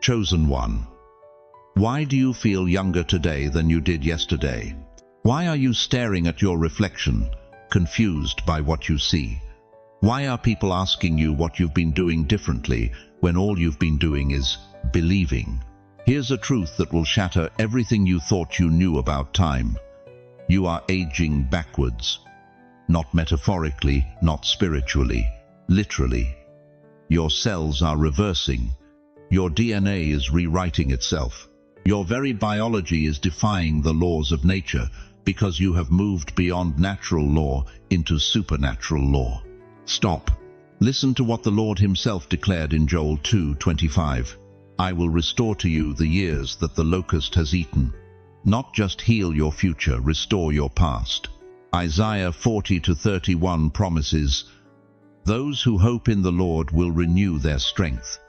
Chosen one. Why do you feel younger today than you did yesterday? Why are you staring at your reflection, confused by what you see? Why are people asking you what you've been doing differently when all you've been doing is believing? Here's a truth that will shatter everything you thought you knew about time. You are aging backwards. Not metaphorically, not spiritually, literally. Your cells are reversing. Your DNA is rewriting itself. Your very biology is defying the laws of nature because you have moved beyond natural law into supernatural law. Stop. Listen to what the Lord himself declared in Joel 2:25. I will restore to you the years that the locust has eaten. Not just heal your future, restore your past. Isaiah 40:31 promises, those who hope in the Lord will renew their strength.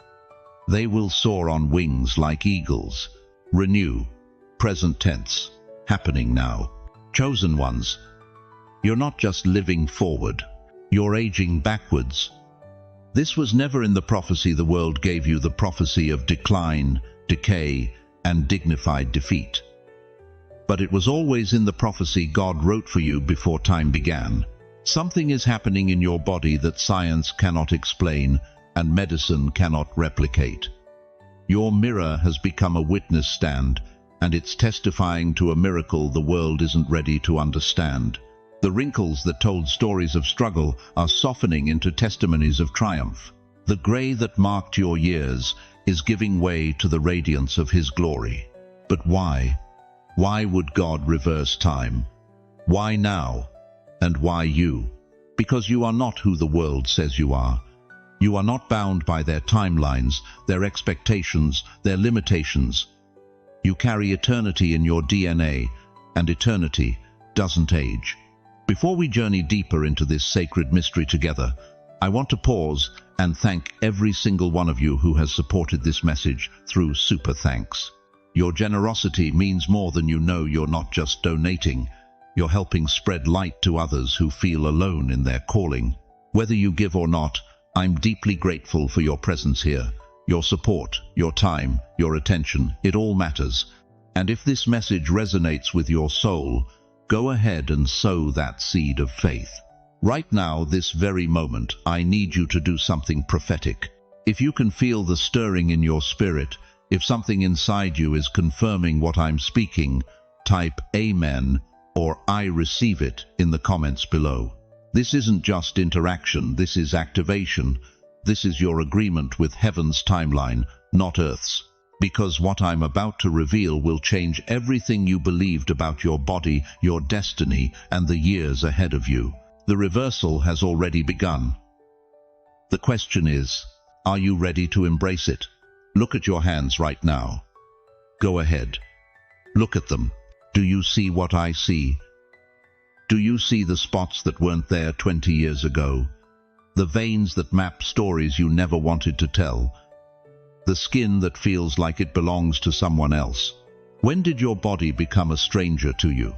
They will soar on wings like eagles. Renew. Present tense. Happening now. Chosen ones. You're not just living forward. You're aging backwards. This was never in the prophecy the world gave you, the prophecy of decline, decay, and dignified defeat. But it was always in the prophecy God wrote for you before time began. Something is happening in your body that science cannot explain and medicine cannot replicate. Your mirror has become a witness stand, and it's testifying to a miracle the world isn't ready to understand. The wrinkles that told stories of struggle are softening into testimonies of triumph. The gray that marked your years is giving way to the radiance of His glory. But why? Why would God reverse time? Why now? And why you? Because you are not who the world says you are. You are not bound by their timelines, their expectations, their limitations. You carry eternity in your DNA, and eternity doesn't age. Before we journey deeper into this sacred mystery together, I want to pause and thank every single one of you who has supported this message through Super Thanks. Your generosity means more than you know. You're not just donating, you're helping spread light to others who feel alone in their calling. Whether you give or not, I'm deeply grateful for your presence here. Your support, your time, your attention, it all matters. And if this message resonates with your soul, go ahead and sow that seed of faith. Right now, this very moment, I need you to do something prophetic. If you can feel the stirring in your spirit, if something inside you is confirming what I'm speaking, type Amen or I receive it in the comments below. This isn't just interaction, this is activation. This is your agreement with heaven's timeline, not Earth's. Because what I'm about to reveal will change everything you believed about your body, your destiny, and the years ahead of you. The reversal has already begun. The question is, are you ready to embrace it? Look at your hands right now. Go ahead. Look at them. Do you see what I see? Do you see the spots that weren't there 20 years ago? The veins that map stories you never wanted to tell? The skin that feels like it belongs to someone else? When did your body become a stranger to you?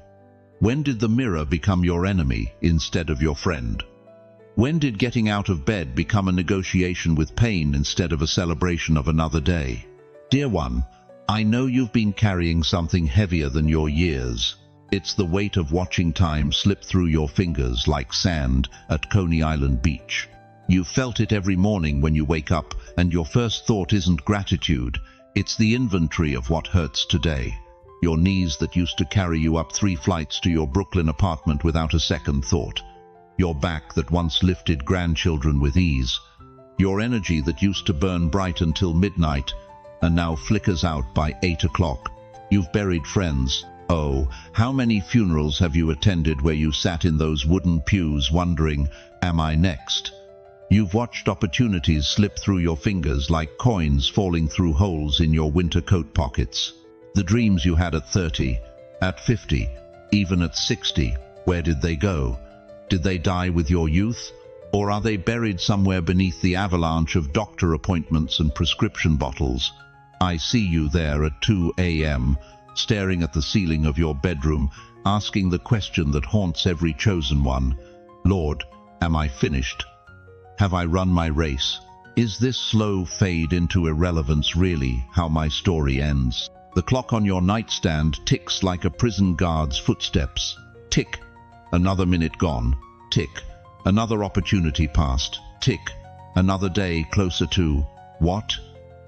When did the mirror become your enemy instead of your friend? When did getting out of bed become a negotiation with pain instead of a celebration of another day? Dear one, I know you've been carrying something heavier than your years. It's the weight of watching time slip through your fingers like sand at Coney Island Beach. You've felt it every morning when you wake up, and your first thought isn't gratitude, it's the inventory of what hurts today. Your knees that used to carry you up 3 flights to your Brooklyn apartment without a second thought. Your back that once lifted grandchildren with ease. Your energy that used to burn bright until midnight, and now flickers out by 8 o'clock. You've buried friends. Oh, how many funerals have you attended where you sat in those wooden pews wondering, am I next? You've watched opportunities slip through your fingers like coins falling through holes in your winter coat pockets. The dreams you had at 30, at 50, even at 60, where did they go? Did they die with your youth? Or are they buried somewhere beneath the avalanche of doctor appointments and prescription bottles? I see you there at 2 a.m., staring at the ceiling of your bedroom, asking the question that haunts every chosen one. Lord, am I finished? Have I run my race? Is this slow fade into irrelevance really how my story ends? The clock on your nightstand ticks like a prison guard's footsteps. Tick. Another minute gone. Tick. Another opportunity passed. Tick. Another day closer to what?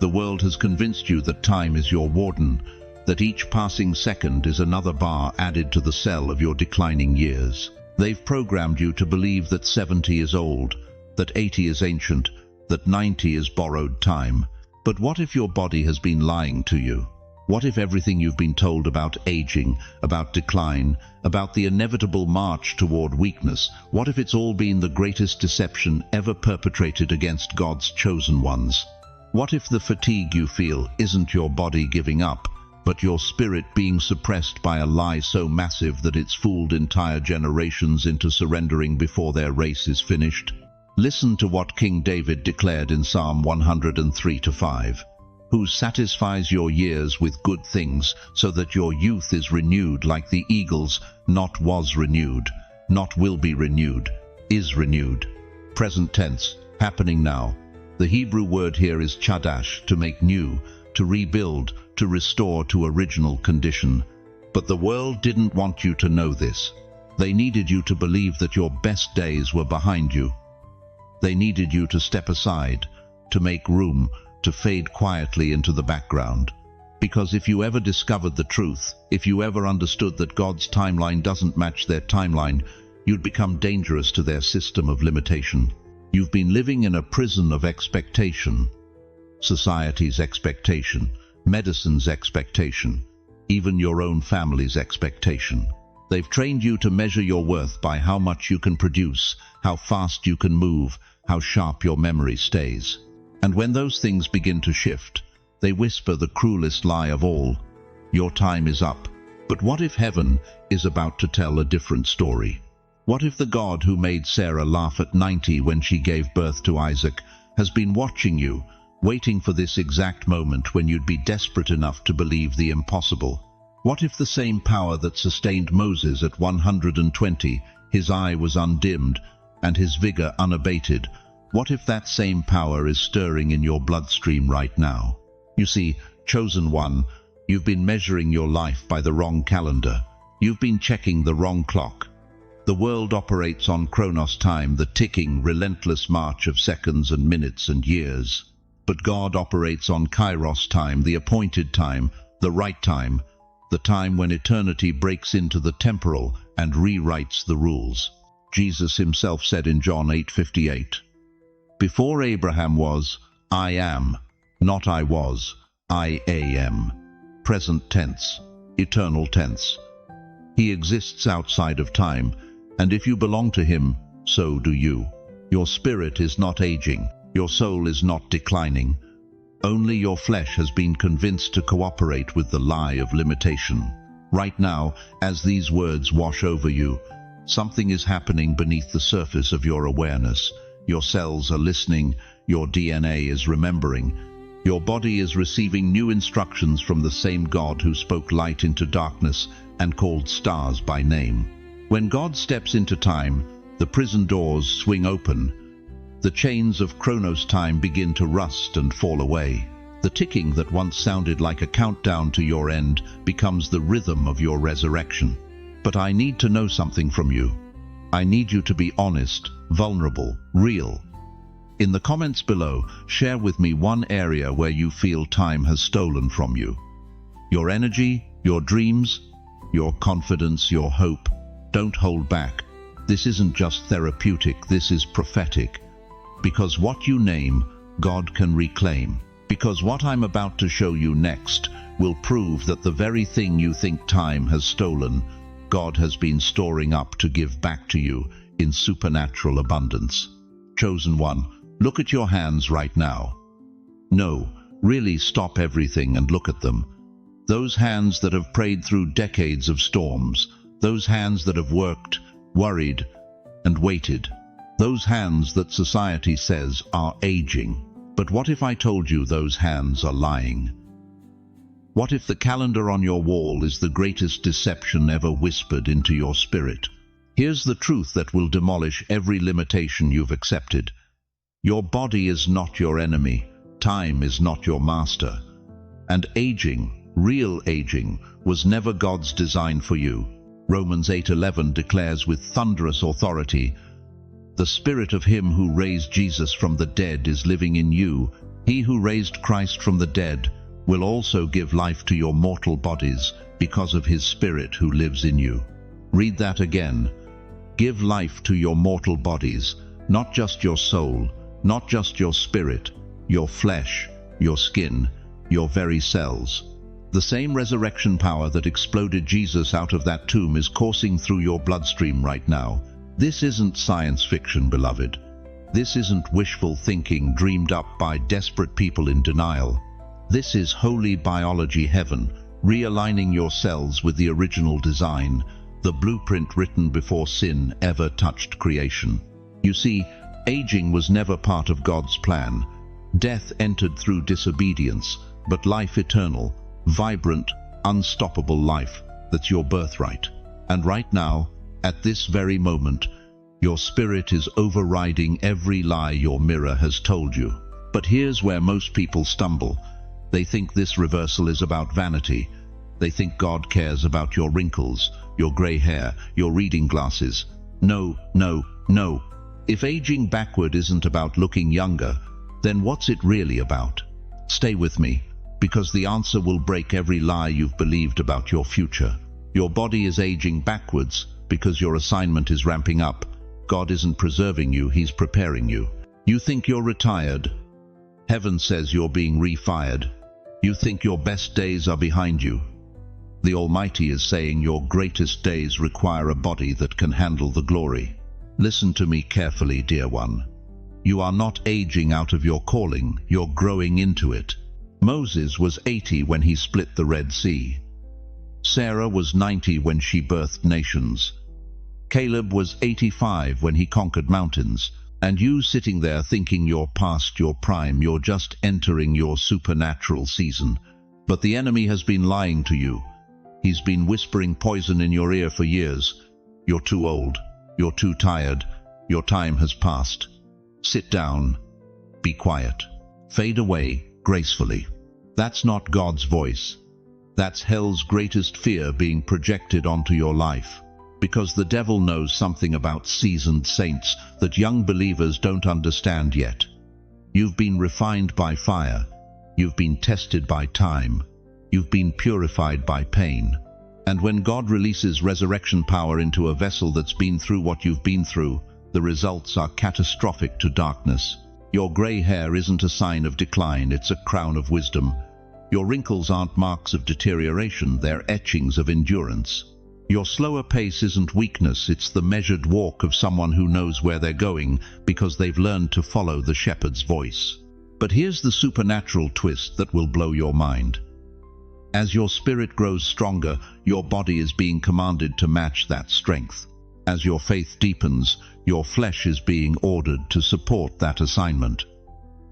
The world has convinced you that time is your warden, that each passing second is another bar added to the cell of your declining years. They've programmed you to believe that 70 is old, that 80 is ancient, that 90 is borrowed time. But what if your body has been lying to you? What if everything you've been told about aging, about decline, about the inevitable march toward weakness, what if it's all been the greatest deception ever perpetrated against God's chosen ones? What if the fatigue you feel isn't your body giving up, but your spirit being suppressed by a lie so massive that it's fooled entire generations into surrendering before their race is finished? Listen to what King David declared in Psalm 103-5. Who satisfies your years with good things, so that your youth is renewed like the eagles, not was renewed, not will be renewed, is renewed. Present tense, happening now. The Hebrew word here is chadash, to make new, to rebuild, to restore to original condition. But the world didn't want you to know this. They needed you to believe that your best days were behind you. They needed you to step aside, to make room, to fade quietly into the background. Because if you ever discovered the truth, if you ever understood that God's timeline doesn't match their timeline, you'd become dangerous to their system of limitation. You've been living in a prison of expectation. Society's expectation, medicine's expectation, even your own family's expectation. They've trained you to measure your worth by how much you can produce, how fast you can move, how sharp your memory stays. And when those things begin to shift, they whisper the cruelest lie of all. Your time is up. But what if heaven is about to tell a different story? What if the God who made Sarah laugh at 90 when she gave birth to Isaac has been watching you, waiting for this exact moment when you'd be desperate enough to believe the impossible? What if the same power that sustained Moses at 120, his eye was undimmed and his vigor unabated? What if that same power is stirring in your bloodstream right now? You see, chosen one, you've been measuring your life by the wrong calendar. You've been checking the wrong clock. The world operates on Chronos time, the ticking, relentless march of seconds and minutes and years. But God operates on Kairos time, the appointed time, the right time, the time when eternity breaks into the temporal and rewrites the rules. Jesus himself said in John 8:58, "Before Abraham was, I am, not I was, I am." Present tense, eternal tense. He exists outside of time, and if you belong to him, so do you. Your spirit is not aging, your soul is not declining. Only your flesh has been convinced to cooperate with the lie of limitation. Right now, as these words wash over you, something is happening beneath the surface of your awareness. Your cells are listening, your DNA is remembering. Your body is receiving new instructions from the same God who spoke light into darkness and called stars by name. When God steps into time, the prison doors swing open. The chains of Chronos time begin to rust and fall away. The ticking that once sounded like a countdown to your end becomes the rhythm of your resurrection. But I need to know something from you. I need you to be honest, vulnerable, real. In the comments below, share with me one area where you feel time has stolen from you. Your energy, your dreams, your confidence, your hope. Don't hold back. This isn't just therapeutic, this is prophetic. Because what you name, God can reclaim. Because what I'm about to show you next will prove that the very thing you think time has stolen, God has been storing up to give back to you in supernatural abundance. Chosen one, look at your hands right now. No, really stop everything and look at them. Those hands that have prayed through decades of storms, those hands that have worked, worried, and waited. Those hands that society says are aging. But what if I told you those hands are lying? What if the calendar on your wall is the greatest deception ever whispered into your spirit? Here's the truth that will demolish every limitation you've accepted. Your body is not your enemy. Time is not your master. And aging, real aging, was never God's design for you. Romans 8:11 declares with thunderous authority, "The Spirit of him who raised Jesus from the dead is living in you. He who raised Christ from the dead will also give life to your mortal bodies because of his Spirit who lives in you." Read that again. Give life to your mortal bodies, not just your soul, not just your spirit, your flesh, your skin, your very cells. The same resurrection power that exploded Jesus out of that tomb is coursing through your bloodstream right now. This isn't science fiction, beloved. This isn't wishful thinking dreamed up by desperate people in denial. This is holy biology heaven, realigning your cells with the original design, the blueprint written before sin ever touched creation. You see, aging was never part of God's plan. Death entered through disobedience, but life eternal, vibrant, unstoppable life, that's your birthright. And right now, at this very moment, your spirit is overriding every lie your mirror has told you. But here's where most people stumble. They think this reversal is about vanity. They think God cares about your wrinkles, your gray hair, your reading glasses. No, no, no. If aging backward isn't about looking younger, then what's it really about? Stay with me, because the answer will break every lie you've believed about your future. Your body is aging backwards because your assignment is ramping up. God isn't preserving you, he's preparing you. You think you're retired. Heaven says you're being refired. You think your best days are behind you. The Almighty is saying your greatest days require a body that can handle the glory. Listen to me carefully, dear one. You are not aging out of your calling, you're growing into it. Moses was 80 when he split the Red Sea. Sarah was 90 when she birthed nations. Caleb was 85 when he conquered mountains. And you sitting there thinking you're past your prime, you're just entering your supernatural season. But the enemy has been lying to you. He's been whispering poison in your ear for years. You're too old. You're too tired. Your time has passed. Sit down. Be quiet. Fade away gracefully. That's not God's voice. That's hell's greatest fear being projected onto your life. Because the devil knows something about seasoned saints that young believers don't understand yet. You've been refined by fire. You've been tested by time. You've been purified by pain. And when God releases resurrection power into a vessel that's been through what you've been through, the results are catastrophic to darkness. Your gray hair isn't a sign of decline, it's a crown of wisdom. Your wrinkles aren't marks of deterioration, they're etchings of endurance. Your slower pace isn't weakness, it's the measured walk of someone who knows where they're going because they've learned to follow the shepherd's voice. But here's the supernatural twist that will blow your mind. As your spirit grows stronger, your body is being commanded to match that strength. As your faith deepens, your flesh is being ordered to support that assignment.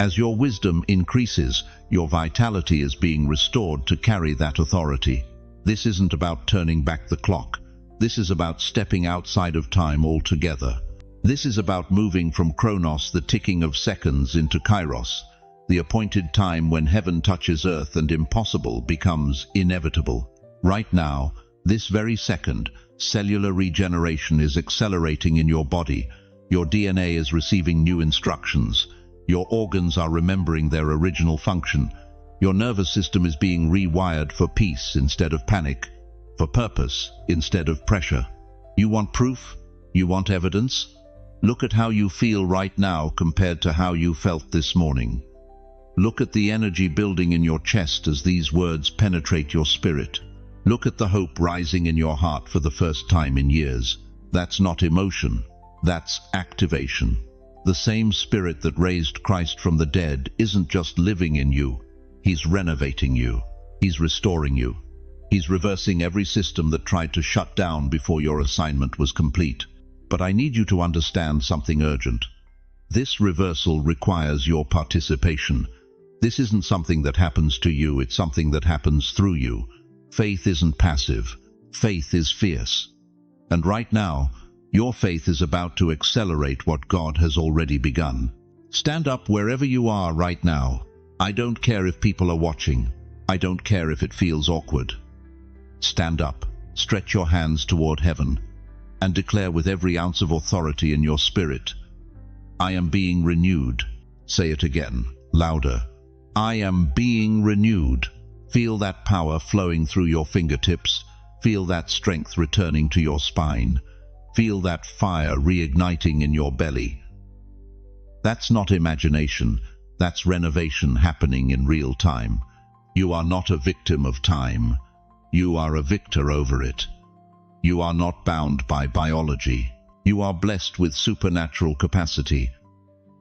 As your wisdom increases, your vitality is being restored to carry that authority. This isn't about turning back the clock. This is about stepping outside of time altogether. This is about moving from Chronos, the ticking of seconds, into Kairos, the appointed time when heaven touches earth and impossible becomes inevitable. Right now, this very second, cellular regeneration is accelerating in your body. Your DNA is receiving new instructions. Your organs are remembering their original function. Your nervous system is being rewired for peace instead of panic, for purpose instead of pressure. You want proof? You want evidence? Look at how you feel right now compared to how you felt this morning. Look at the energy building in your chest as these words penetrate your spirit. Look at the hope rising in your heart for the first time in years. That's not emotion. That's activation. The same Spirit that raised Christ from the dead isn't just living in you. He's renovating you. He's restoring you. He's reversing every system that tried to shut down before your assignment was complete. But I need you to understand something urgent. This reversal requires your participation. This isn't something that happens to you, it's something that happens through you. Faith isn't passive. Faith is fierce. And right now, your faith is about to accelerate what God has already begun. Stand up wherever you are right now. I don't care if people are watching. I don't care if it feels awkward. Stand up, stretch your hands toward heaven, and declare with every ounce of authority in your spirit, I am being renewed. Say it again, louder. I am being renewed. Feel that power flowing through your fingertips. Feel that strength returning to your spine. Feel that fire reigniting in your belly. That's not imagination. That's renovation happening in real time. You are not a victim of time. You are a victor over it. You are not bound by biology. You are blessed with supernatural capacity.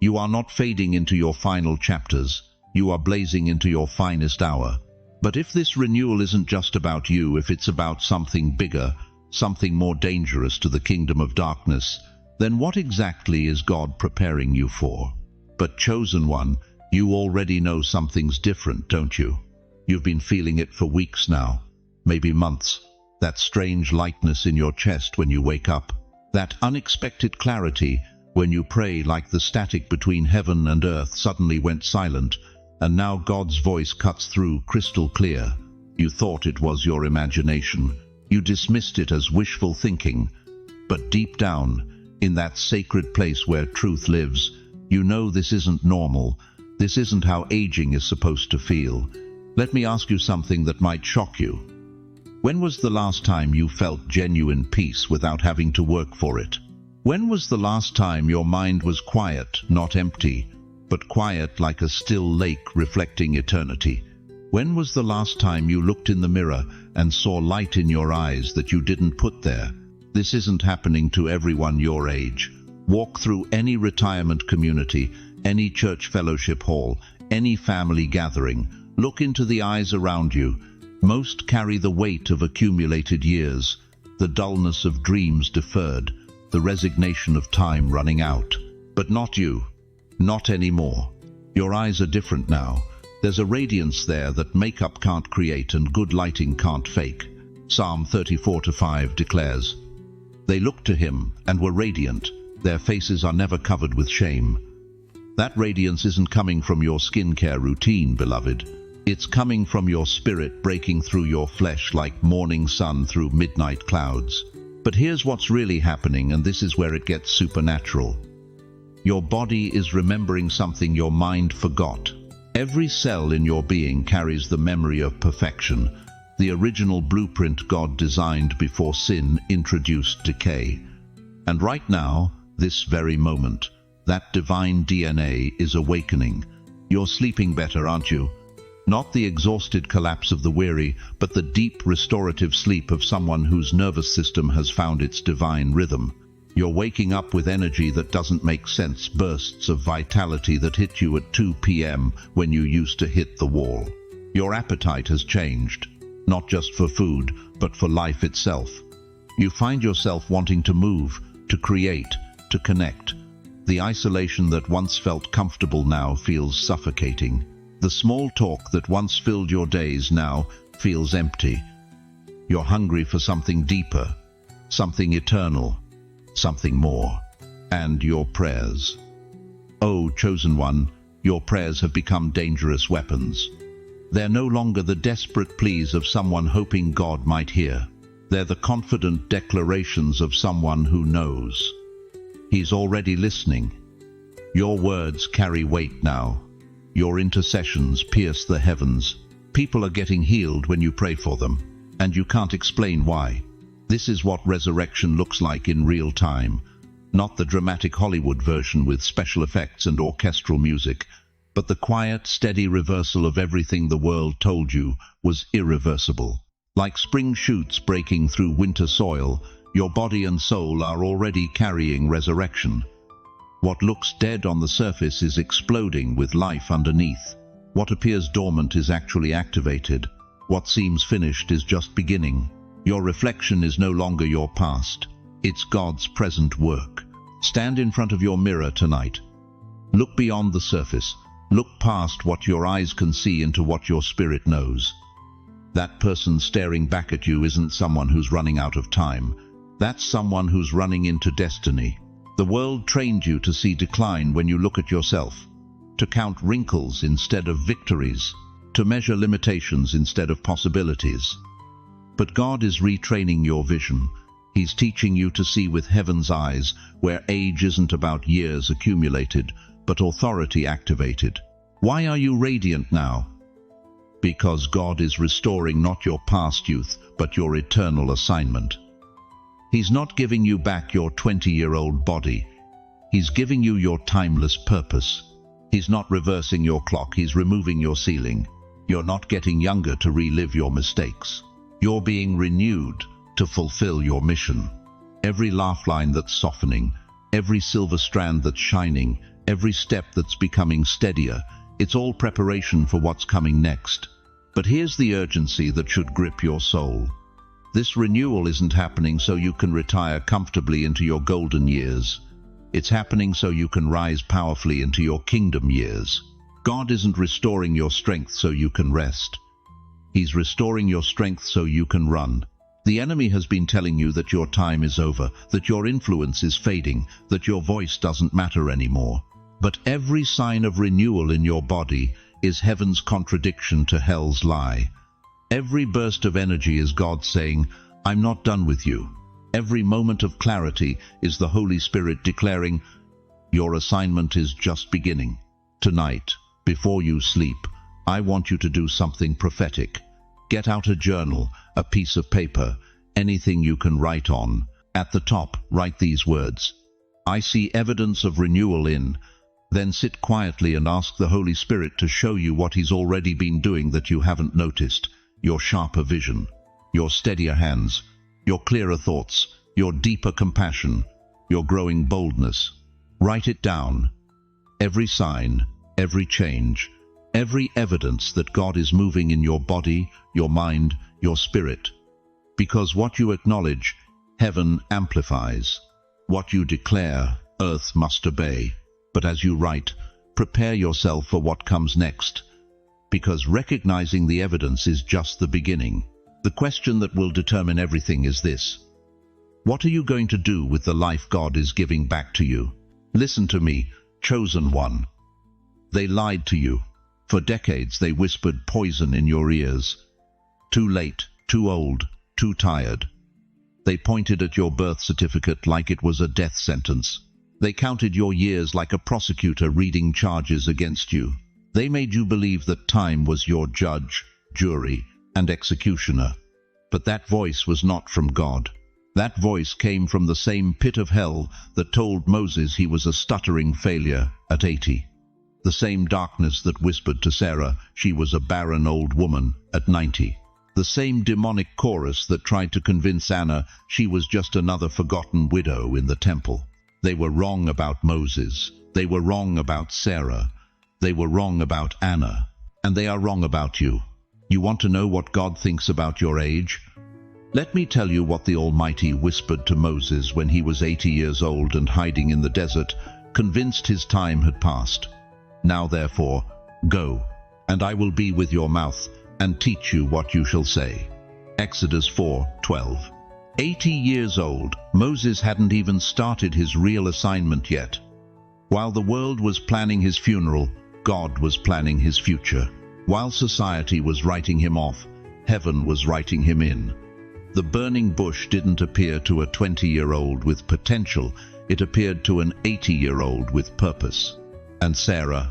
You are not fading into your final chapters. You are blazing into your finest hour. But if this renewal isn't just about you, if it's about something bigger, something more dangerous to the kingdom of darkness, then what exactly is God preparing you for? But chosen one, you already know something's different, don't you? You've been feeling it for weeks now, maybe months. That strange lightness in your chest when you wake up. That unexpected clarity when you pray, like the static between heaven and earth suddenly went silent, and now God's voice cuts through crystal clear. You thought it was your imagination. You dismissed it as wishful thinking. But deep down, in that sacred place where truth lives, you know this isn't normal. This isn't how aging is supposed to feel. Let me ask you something that might shock you. When was the last time you felt genuine peace without having to work for it? When was the last time your mind was quiet, not empty, but quiet like a still lake reflecting eternity? When was the last time you looked in the mirror and saw light in your eyes that you didn't put there? This isn't happening to everyone your age. Walk through any retirement community, any church fellowship hall, any family gathering. Look into the eyes around you. Most carry the weight of accumulated years, the dullness of dreams deferred, the resignation of time running out. But not you. Not anymore. Your eyes are different now. There's a radiance there that makeup can't create and good lighting can't fake. Psalm 34:5 declares, They looked to him and were radiant. Their faces are never covered with shame. That radiance isn't coming from your skincare routine, beloved. It's coming from your spirit breaking through your flesh like morning sun through midnight clouds. But here's what's really happening, and this is where it gets supernatural. Your body is remembering something your mind forgot. Every cell in your being carries the memory of perfection, the original blueprint God designed before sin introduced decay. And right now, this very moment, that divine DNA is awakening. You're sleeping better, aren't you? Not the exhausted collapse of the weary, but the deep restorative sleep of someone whose nervous system has found its divine rhythm. You're waking up with energy that doesn't make sense, bursts of vitality that hit you at 2 p.m. when you used to hit the wall. Your appetite has changed, not just for food, but for life itself. You find yourself wanting to move, to create, to connect. The isolation that once felt comfortable now feels suffocating. The small talk that once filled your days now feels empty. You're hungry for something deeper, something eternal, something more. And your prayers. Oh, chosen one, your prayers have become dangerous weapons. They're no longer the desperate pleas of someone hoping God might hear. They're the confident declarations of someone who knows. He's already listening. Your words carry weight now. Your intercessions pierce the heavens. People are getting healed when you pray for them, and you can't explain why. This is what resurrection looks like in real time. Not the dramatic Hollywood version with special effects and orchestral music, but the quiet, steady reversal of everything the world told you was irreversible. Like spring shoots breaking through winter soil, your body and soul are already carrying resurrection. What looks dead on the surface is exploding with life underneath. What appears dormant is actually activated. What seems finished is just beginning. Your reflection is no longer your past. It's God's present work. Stand in front of your mirror tonight. Look beyond the surface. Look past what your eyes can see into what your spirit knows. That person staring back at you isn't someone who's running out of time. That's someone who's running into destiny. The world trained you to see decline when you look at yourself. to count wrinkles instead of victories, to measure limitations instead of possibilities. But God is retraining your vision. He's teaching you to see with heaven's eyes, where age isn't about years accumulated, but authority activated. Why are you radiant now? Because God is restoring not your past youth, but your eternal assignment. He's not giving you back your 20-year-old body. He's giving you your timeless purpose. He's not reversing your clock, he's removing your ceiling. You're not getting younger to relive your mistakes. You're being renewed to fulfill your mission. Every laugh line that's softening, every silver strand that's shining, every step that's becoming steadier, it's all preparation for what's coming next. But here's the urgency that should grip your soul. This renewal isn't happening so you can retire comfortably into your golden years. It's happening so you can rise powerfully into your kingdom years. God isn't restoring your strength so you can rest. He's restoring your strength so you can run. The enemy has been telling you that your time is over, that your influence is fading, that your voice doesn't matter anymore. But every sign of renewal in your body is heaven's contradiction to hell's lie. Every burst of energy is God saying, I'm not done with you. Every moment of clarity is the Holy Spirit declaring, your assignment is just beginning. Tonight, before you sleep, I want you to do something prophetic. Get out a journal, a piece of paper, anything you can write on. At the top, write these words: I see evidence of renewal in. Then sit quietly and ask the Holy Spirit to show you what He's already been doing that you haven't noticed. Your sharper vision, your steadier hands, your clearer thoughts, your deeper compassion, your growing boldness. Write it down. Every sign, every change, every evidence that God is moving in your body, your mind, your spirit. Because what you acknowledge, heaven amplifies. What you declare, earth must obey. But as you write, prepare yourself for what comes next. Because recognizing the evidence is just the beginning. The question that will determine everything is this: what are you going to do with the life God is giving back to you? Listen to me, chosen one. They lied to you. For decades they whispered poison in your ears. Too late, too old, too tired. They pointed at your birth certificate like it was a death sentence. They counted your years like a prosecutor reading charges against you. They made you believe that time was your judge, jury, and executioner. But that voice was not from God. That voice came from the same pit of hell that told Moses he was a stuttering failure at 80. The same darkness that whispered to Sarah she was a barren old woman at 90. The same demonic chorus that tried to convince Anna she was just another forgotten widow in the temple. They were wrong about Moses. They were wrong about Sarah. They were wrong about Anna. And they are wrong about you. You want to know what God thinks about your age? Let me tell you what the Almighty whispered to Moses when he was 80 years old and hiding in the desert, convinced his time had passed. Now therefore, go, and I will be with your mouth, and teach you what you shall say. Exodus 4:12. 80 years old, Moses hadn't even started his real assignment yet. While the world was planning his funeral, God was planning his future. While society was writing him off, heaven was writing him in. The burning bush didn't appear to a 20-year-old with potential, it appeared to an 80-year-old with purpose. And Sarah,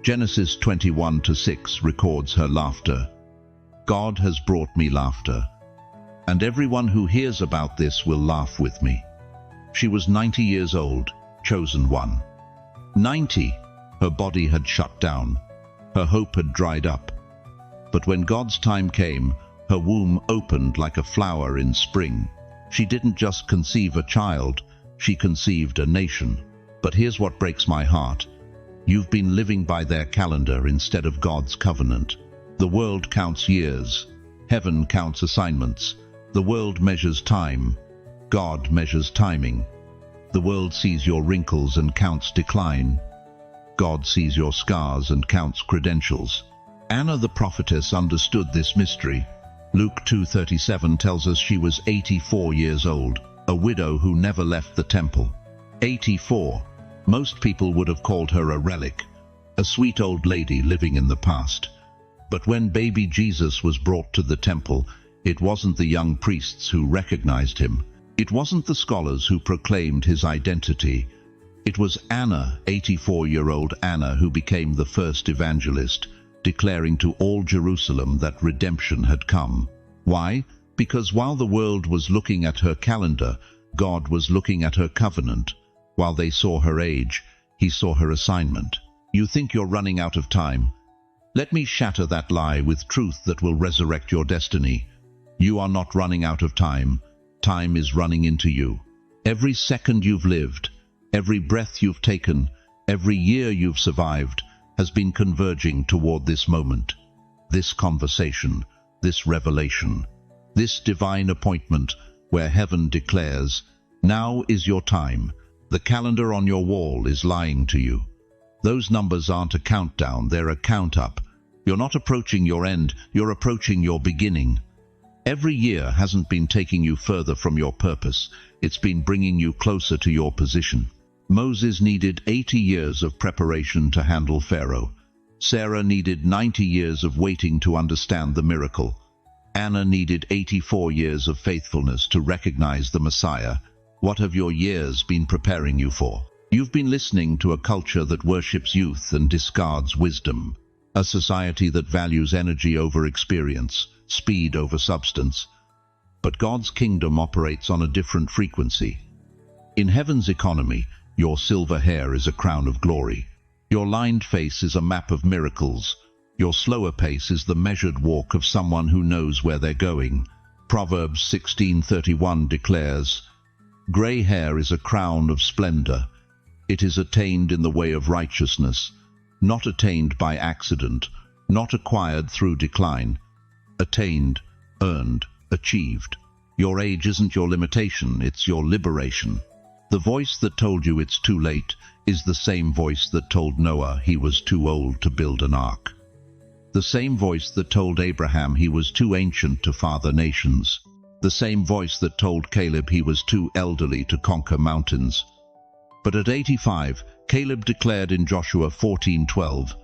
Genesis 21:6 records her laughter. God has brought me laughter, and everyone who hears about this will laugh with me. She was 90 years old, chosen one. 90, her body had shut down, her hope had dried up. But when God's time came, her womb opened like a flower in spring. She didn't just conceive a child, she conceived a nation. But here's what breaks my heart. You've been living by their calendar instead of God's covenant. The world counts years. Heaven counts assignments. The world measures time. God measures timing. The world sees your wrinkles and counts decline. God sees your scars and counts credentials. Anna the prophetess understood this mystery. Luke 2:37 tells us she was 84 years old, a widow who never left the temple. 84. Most people would have called her a relic, a sweet old lady living in the past. But when baby Jesus was brought to the temple, it wasn't the young priests who recognized him. It wasn't the scholars who proclaimed his identity. It was Anna, 84-year-old Anna, who became the first evangelist, declaring to all Jerusalem that redemption had come. Why? Because while the world was looking at her calendar, God was looking at her covenant. While they saw her age, he saw her assignment. You think you're running out of time? Let me shatter that lie with truth that will resurrect your destiny. You are not running out of time. Time is running into you. Every second you've lived, every breath you've taken, every year you've survived, has been converging toward this moment, this conversation, this revelation, this divine appointment where heaven declares, now is your time. The calendar on your wall is lying to you. Those numbers aren't a countdown, they're a count-up. You're not approaching your end, you're approaching your beginning. Every year hasn't been taking you further from your purpose, it's been bringing you closer to your position. Moses needed 80 years of preparation to handle Pharaoh. Sarah needed 90 years of waiting to understand the miracle. Anna needed 84 years of faithfulness to recognize the Messiah. What have your years been preparing you for? You've been listening to a culture that worships youth and discards wisdom, a society that values energy over experience, speed over substance. But God's kingdom operates on a different frequency. In heaven's economy, your silver hair is a crown of glory. Your lined face is a map of miracles. Your slower pace is the measured walk of someone who knows where they're going. Proverbs 16:31 declares, "Gray hair is a crown of splendor. It is attained in the way of righteousness, not attained by accident, not acquired through decline. Attained, earned, achieved." Your age isn't your limitation, it's your liberation. The voice that told you it's too late is the same voice that told Noah he was too old to build an ark. The same voice that told Abraham he was too ancient to father nations. The same voice that told Caleb he was too elderly to conquer mountains. But at 85, Caleb declared in Joshua 14:12,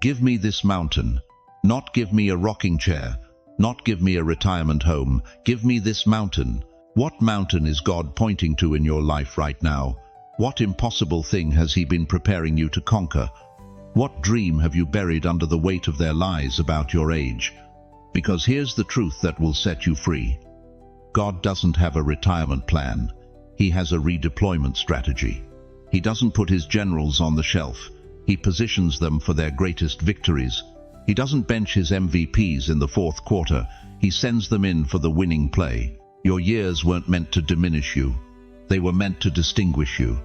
"Give me this mountain, not give me a rocking chair, not give me a retirement home, give me this mountain." What mountain is God pointing to in your life right now? What impossible thing has he been preparing you to conquer? What dream have you buried under the weight of their lies about your age? Because here's the truth that will set you free. God doesn't have a retirement plan. He has a redeployment strategy. He doesn't put his generals on the shelf. He positions them for their greatest victories. He doesn't bench his MVPs in the fourth quarter. He sends them in for the winning play. Your years weren't meant to diminish you. They were meant to distinguish you.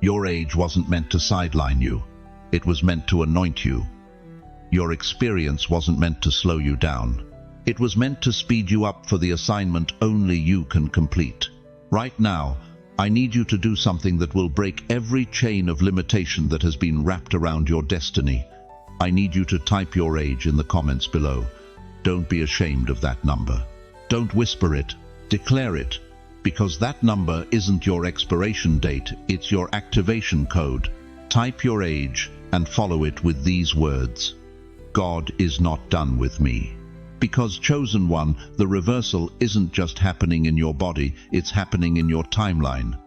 Your age wasn't meant to sideline you. It was meant to anoint you. Your experience wasn't meant to slow you down. It was meant to speed you up for the assignment only you can complete. Right now, I need you to do something that will break every chain of limitation that has been wrapped around your destiny. I need you to type your age in the comments below. Don't be ashamed of that number. Don't whisper it. Declare it, because that number isn't your expiration date, it's your activation code. Type your age and follow it with these words: God is not done with me. Because, chosen one, the reversal isn't just happening in your body, it's happening in your timeline.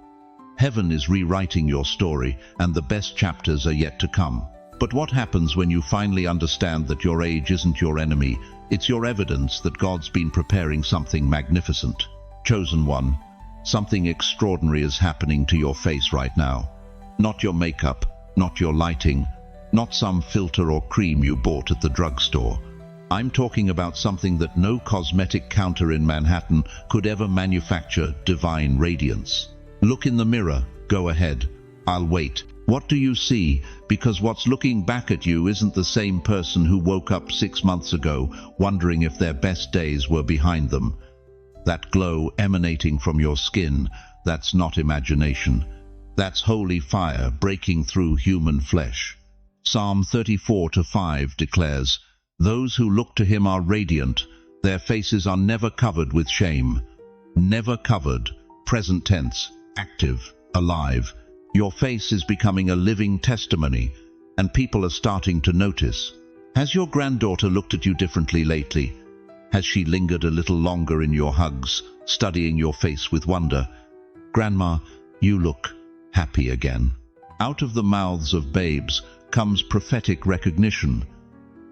Heaven is rewriting your story, and the best chapters are yet to come. But what happens when you finally understand that your age isn't your enemy? It's your evidence that God's been preparing something magnificent. Chosen one, something extraordinary is happening to your face right now. Not your makeup, not your lighting, not some filter or cream you bought at the drugstore. I'm talking about something that no cosmetic counter in Manhattan could ever manufacture: divine radiance. Look in the mirror, go ahead, I'll wait. What do you see? Because what's looking back at you isn't the same person who woke up 6 months ago wondering if their best days were behind them. That glow emanating from your skin, that's not imagination. That's holy fire breaking through human flesh. Psalm 34:5 declares, "Those who look to him are radiant, their faces are never covered with shame." Never covered, present tense, active, alive. Your face is becoming a living testimony. and people are starting to notice. Has your granddaughter looked at you differently lately? Has she lingered a little longer in your hugs, studying your face with wonder? Grandma, you look happy again. Out of the mouths of babes comes prophetic recognition.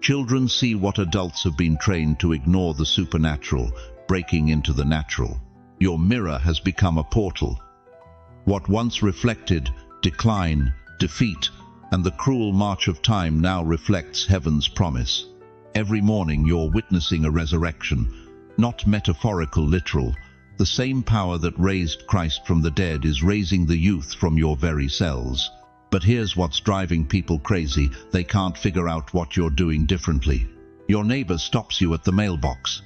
Children see what adults have been trained to ignore, the supernatural, breaking into the natural. Your mirror has become a portal. What once reflected decline, defeat, and the cruel march of time now reflects heaven's promise. Every morning you're witnessing a resurrection, not metaphorical, literal. The same power that raised Christ from the dead is raising the youth from your very cells. But here's what's driving people crazy. They can't figure out what you're doing differently. Your neighbor stops you at the mailbox.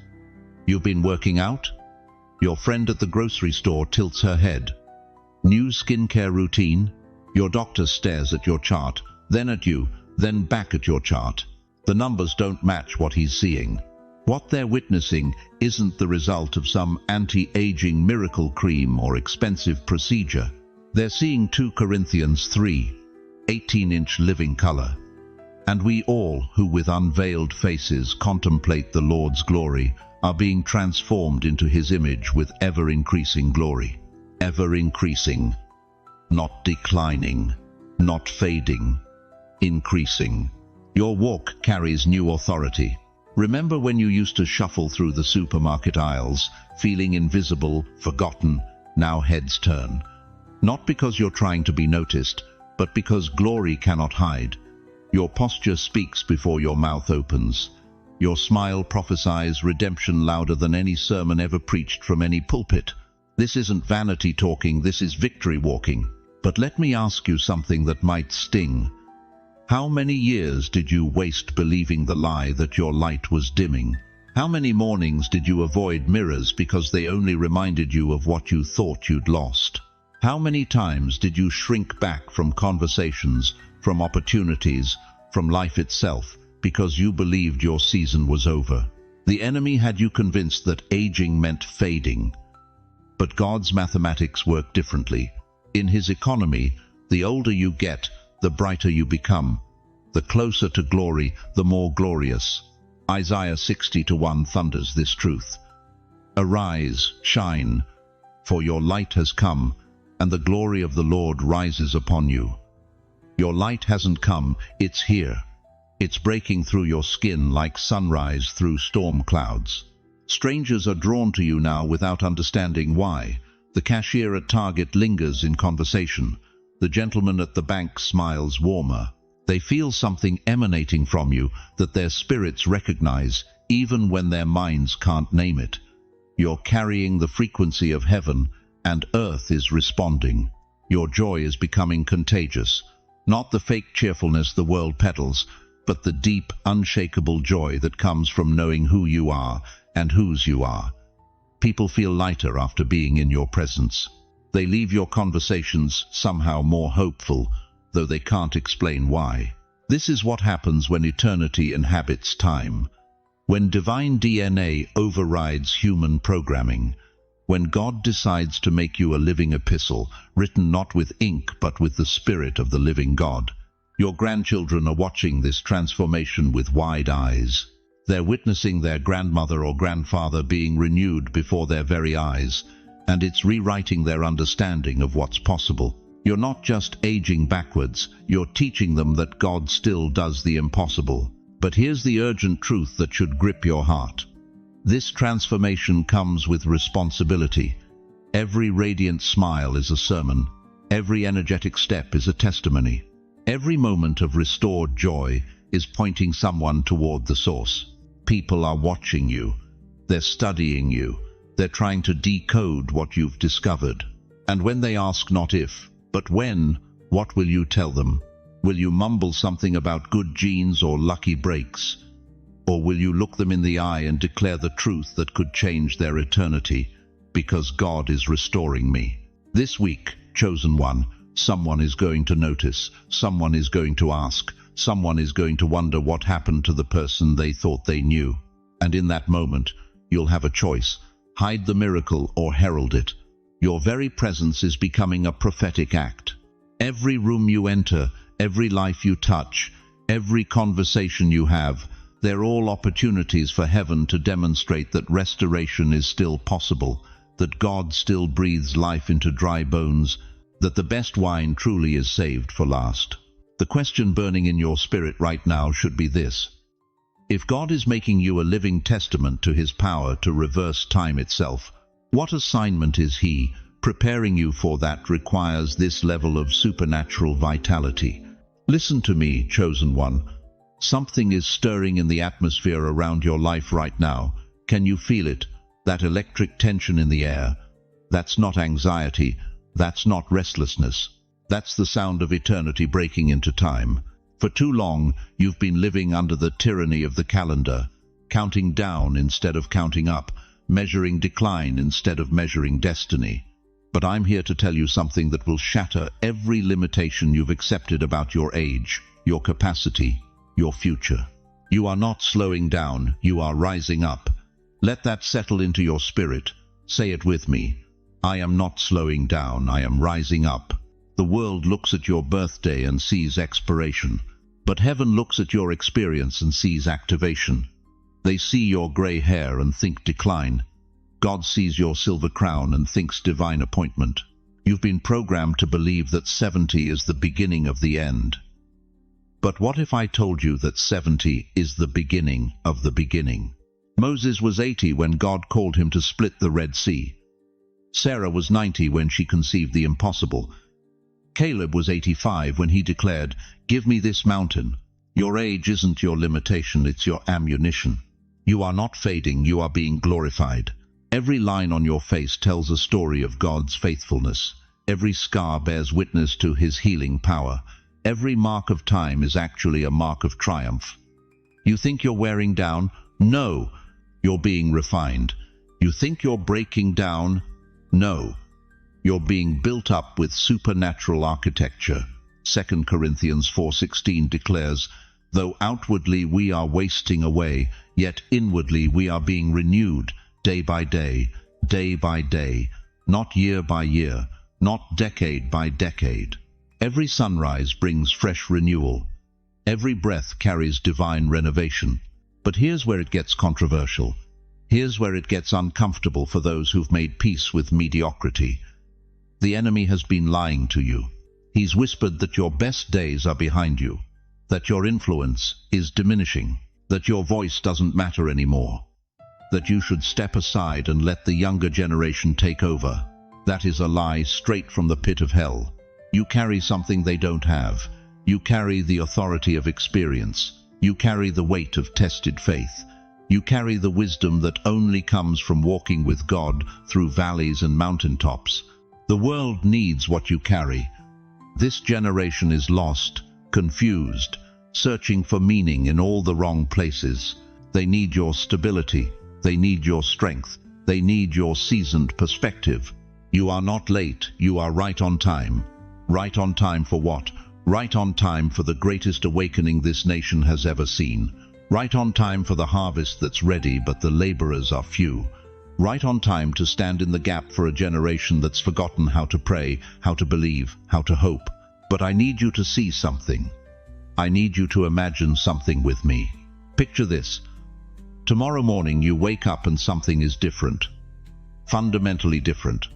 You've been working out? Your friend at the grocery store tilts her head. New skincare routine? Your doctor stares at your chart, then at you, then back at your chart. The numbers don't match what he's seeing. What they're witnessing isn't the result of some anti-aging miracle cream or expensive procedure. They're seeing 2 Corinthians 3, 18-inch living color. And we all, who with unveiled faces contemplate the Lord's glory, are being transformed into his image with ever-increasing glory. Ever-increasing. Not declining. Not fading. Increasing. Your walk carries new authority. Remember when you used to shuffle through the supermarket aisles, feeling invisible, forgotten? Now heads turn. Not because you're trying to be noticed, but because glory cannot hide. Your posture speaks before your mouth opens. Your smile prophesies redemption louder than any sermon ever preached from any pulpit. This isn't vanity talking, this is victory walking. But let me ask you something that might sting. How many years did you waste believing the lie that your light was dimming? How many mornings did you avoid mirrors because they only reminded you of what you thought you'd lost? How many times did you shrink back from conversations, from opportunities, from life itself, because you believed your season was over? The enemy had you convinced that aging meant fading. But God's mathematics work differently. In his economy, the older you get, the brighter you become. The closer to glory, the more glorious. Isaiah 60:1 thunders this truth. Arise, shine, for your light has come, and the glory of the Lord rises upon you. Your light hasn't come, it's here. It's breaking through your skin like sunrise through storm clouds. Strangers are drawn to you now without understanding why. The cashier at Target lingers in conversation. The gentleman at the bank smiles warmer. They feel something emanating from you that their spirits recognize, even when their minds can't name it. You're carrying the frequency of heaven, and earth is responding. Your joy is becoming contagious. Not the fake cheerfulness the world peddles, but the deep, unshakable joy that comes from knowing who you are and whose you are. People feel lighter after being in your presence. They leave your conversations somehow more hopeful, though they can't explain why. This is what happens when eternity inhabits time. When divine DNA overrides human programming. When God decides to make you a living epistle, written not with ink but with the Spirit of the living God. Your grandchildren are watching this transformation with wide eyes. They're witnessing their grandmother or grandfather being renewed before their very eyes, and it's rewriting their understanding of what's possible. You're not just aging backwards, you're teaching them that God still does the impossible. But here's the urgent truth that should grip your heart. This transformation comes with responsibility. Every radiant smile is a sermon. Every energetic step is a testimony. Every moment of restored joy is pointing someone toward the source. People are watching you. They're studying you. They're trying to decode what you've discovered. And when they ask not if, but when, what will you tell them? Will you mumble something about good genes or lucky breaks? Or will you look them in the eye and declare the truth that could change their eternity? Because God is restoring me. This week, chosen one, someone is going to notice, someone is going to ask, someone is going to wonder what happened to the person they thought they knew. And in that moment, you'll have a choice. Hide the miracle or herald it. Your very presence is becoming a prophetic act. Every room you enter, Every life you touch, every conversation you have, they're all opportunities for heaven to demonstrate that restoration is still possible, that God still breathes life into dry bones, that the best wine truly is saved for last. The question burning in your spirit right now should be this: if God is making you a living testament to His power to reverse time itself, what assignment is He preparing you for that requires this level of supernatural vitality? Listen to me, chosen one. Something is stirring in the atmosphere around your life right now. Can you feel it? That electric tension in the air. That's not anxiety. That's not restlessness. That's the sound of eternity breaking into time. For too long, you've been living under the tyranny of the calendar, counting down instead of counting up, measuring decline instead of measuring destiny. But I'm here to tell you something that will shatter every limitation you've accepted about your age, your capacity, your future. You are not slowing down, you are rising up. Let that settle into your spirit. Say it with me. I am not slowing down, I am rising up. The world looks at your birthday and sees expiration, but heaven looks at your experience and sees activation. They see your gray hair and think decline. God sees your silver crown and thinks divine appointment. You've been programmed to believe that 70 is the beginning of the end. But what if I told you that 70 is the beginning of the beginning? Moses was 80 when God called him to split the Red Sea. Sarah was 90 when she conceived the impossible. Caleb was 85 when he declared, "Give me this mountain." Your age isn't your limitation, it's your ammunition. You are not fading, you are being glorified. Every line on your face tells a story of God's faithfulness. Every scar bears witness to His healing power. Every mark of time is actually a mark of triumph. You think you're wearing down? No, you're being refined. You think you're breaking down? No, you're being built up with supernatural architecture. 2 Corinthians 4:16 declares, "Though outwardly we are wasting away, yet inwardly we are being renewed day by day, not year by year, not decade by decade." Every sunrise brings fresh renewal. Every breath carries divine renovation. But here's where it gets controversial. Here's where it gets uncomfortable for those who've made peace with mediocrity. The enemy has been lying to you. He's whispered that your best days are behind you, that your influence is diminishing, that your voice doesn't matter anymore, that you should step aside and let the younger generation take over. That is a lie straight from the pit of hell. You carry something they don't have. You carry the authority of experience. You carry the weight of tested faith. You carry the wisdom that only comes from walking with God through valleys and mountaintops. The world needs what you carry. This generation is lost, confused, searching for meaning in all the wrong places. They need your stability. They need your strength. They need your seasoned perspective. You are not late. You are right on time. Right on time for what? Right on time for the greatest awakening this nation has ever seen. Right on time for the harvest that's ready, but the laborers are few. Right on time to stand in the gap for a generation that's forgotten how to pray, how to believe, how to hope. But I need you to see something. I need you to imagine something with me. Picture this. Tomorrow morning you wake up and something is different. Fundamentally different.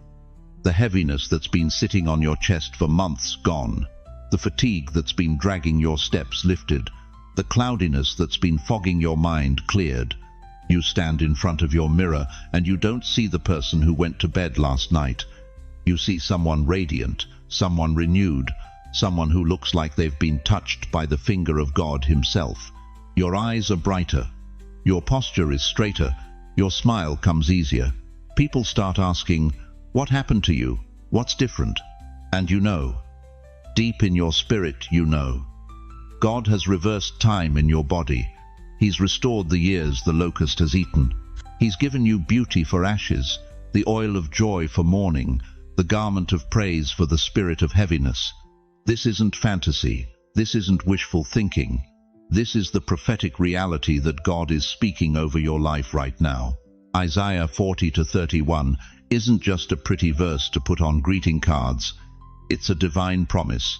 The heaviness that's been sitting on your chest for months gone. The fatigue that's been dragging your steps lifted. The cloudiness that's been fogging your mind cleared. You stand in front of your mirror and you don't see the person who went to bed last night. You see someone radiant, someone renewed, someone who looks like they've been touched by the finger of God Himself. Your eyes are brighter. Your posture is straighter. Your smile comes easier. People start asking, "What happened to you? What's different?" And you know. Deep in your spirit, you know. God has reversed time in your body. He's restored the years the locust has eaten. He's given you beauty for ashes, the oil of joy for mourning, the garment of praise for the spirit of heaviness. This isn't fantasy. This isn't wishful thinking. This is the prophetic reality that God is speaking over your life right now. Isaiah 40-31 isn't just a pretty verse to put on greeting cards. It's a divine promise.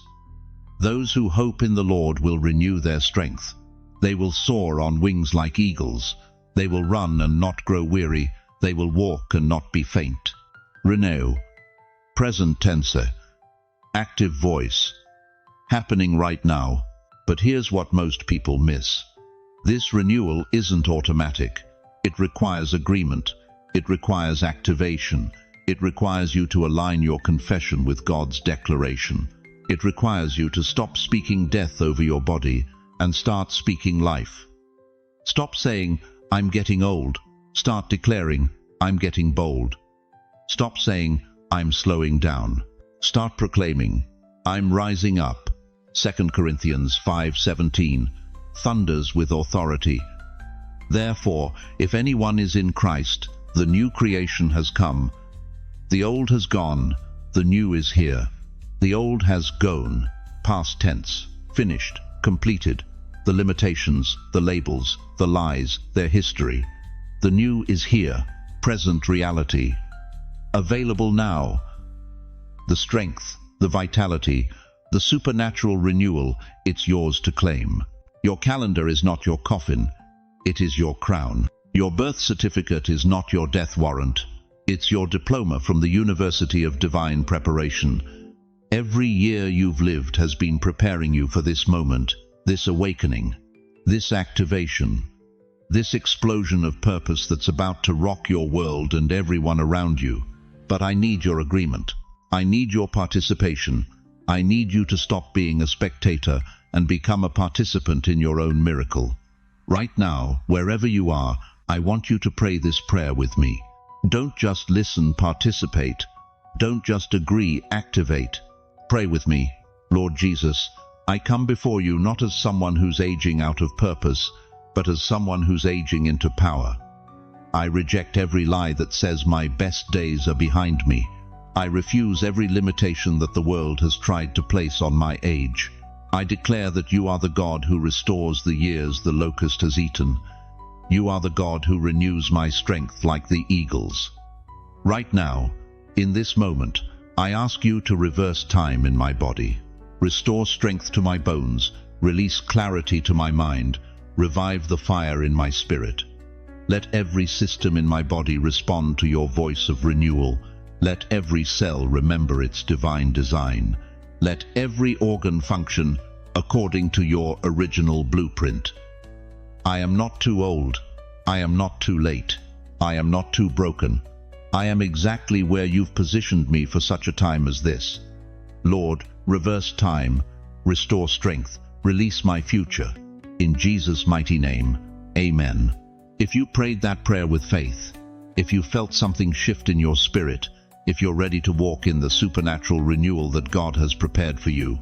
Those who hope in the Lord will renew their strength. They will soar on wings like eagles. They will run and not grow weary. They will walk and not be faint. Renew. Present tense. Active voice. Happening right now. But here's what most people miss. This renewal isn't automatic. It requires agreement. It requires activation. It requires you to align your confession with God's declaration. It requires you to stop speaking death over your body and start speaking life. Stop saying, "I'm getting old." Start declaring, "I'm getting bold." Stop saying, "I'm slowing down." Start proclaiming, "I'm rising up." 2 Corinthians 5:17, thunders with authority. Therefore, if anyone is in Christ, the new creation has come. The old has gone, the new is here. The old has gone, past tense, finished, completed. The limitations, the labels, the lies, their history. The new is here, present reality. Available now. The strength, the vitality, the supernatural renewal, it's yours to claim. Your calendar is not your coffin, it is your crown. Your birth certificate is not your death warrant, it's your diploma from the University of Divine Preparation. Every year you've lived has been preparing you for this moment, this awakening, this activation, this explosion of purpose that's about to rock your world and everyone around you. But I need your agreement. I need your participation. I need you to stop being a spectator and become a participant in your own miracle. Right now, wherever you are, I want you to pray this prayer with me. Don't just listen, participate. Don't just agree, activate. Pray with me. Lord Jesus, I come before you not as someone who's aging out of purpose, but as someone who's aging into power. I reject every lie that says my best days are behind me. I refuse every limitation that the world has tried to place on my age. I declare that you are the God who restores the years the locust has eaten. You are the God who renews my strength like the eagles. Right now, in this moment, I ask you to reverse time in my body. Restore strength to my bones, release clarity to my mind, revive the fire in my spirit. Let every system in my body respond to your voice of renewal. Let every cell remember its divine design. Let every organ function according to your original blueprint. I am not too old. I am not too late. I am not too broken. I am exactly where you've positioned me for such a time as this. Lord, reverse time, restore strength, release my future. In Jesus' mighty name, amen. If you prayed that prayer with faith, if you felt something shift in your spirit, if you're ready to walk in the supernatural renewal that God has prepared for you,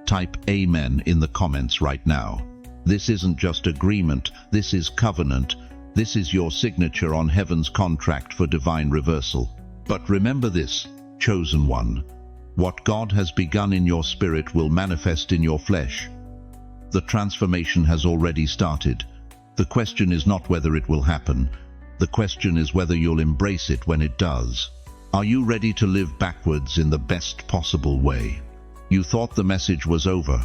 type amen in the comments right now. This isn't just agreement, this is covenant. This is your signature on heaven's contract for divine reversal. But remember this, chosen one. What God has begun in your spirit will manifest in your flesh. The transformation has already started. The question is not whether it will happen. The question is whether you'll embrace it when it does. Are you ready to live backwards in the best possible way? You thought the message was over,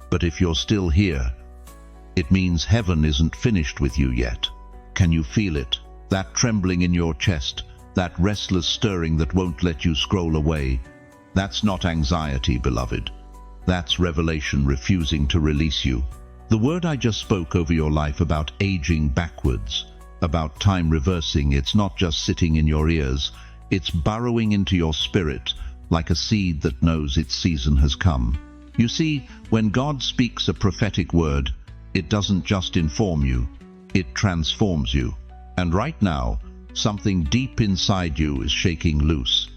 but if you're still here, it means heaven isn't finished with you yet. Can you feel it? That trembling in your chest, that restless stirring that won't let you scroll away. That's not anxiety, beloved. That's revelation refusing to release you. The word I just spoke over your life about aging backwards, about time reversing, it's not just sitting in your ears, it's burrowing into your spirit like a seed that knows its season has come. You see, when God speaks a prophetic word, it doesn't just inform you, it transforms you. And right now, something deep inside you is shaking loose.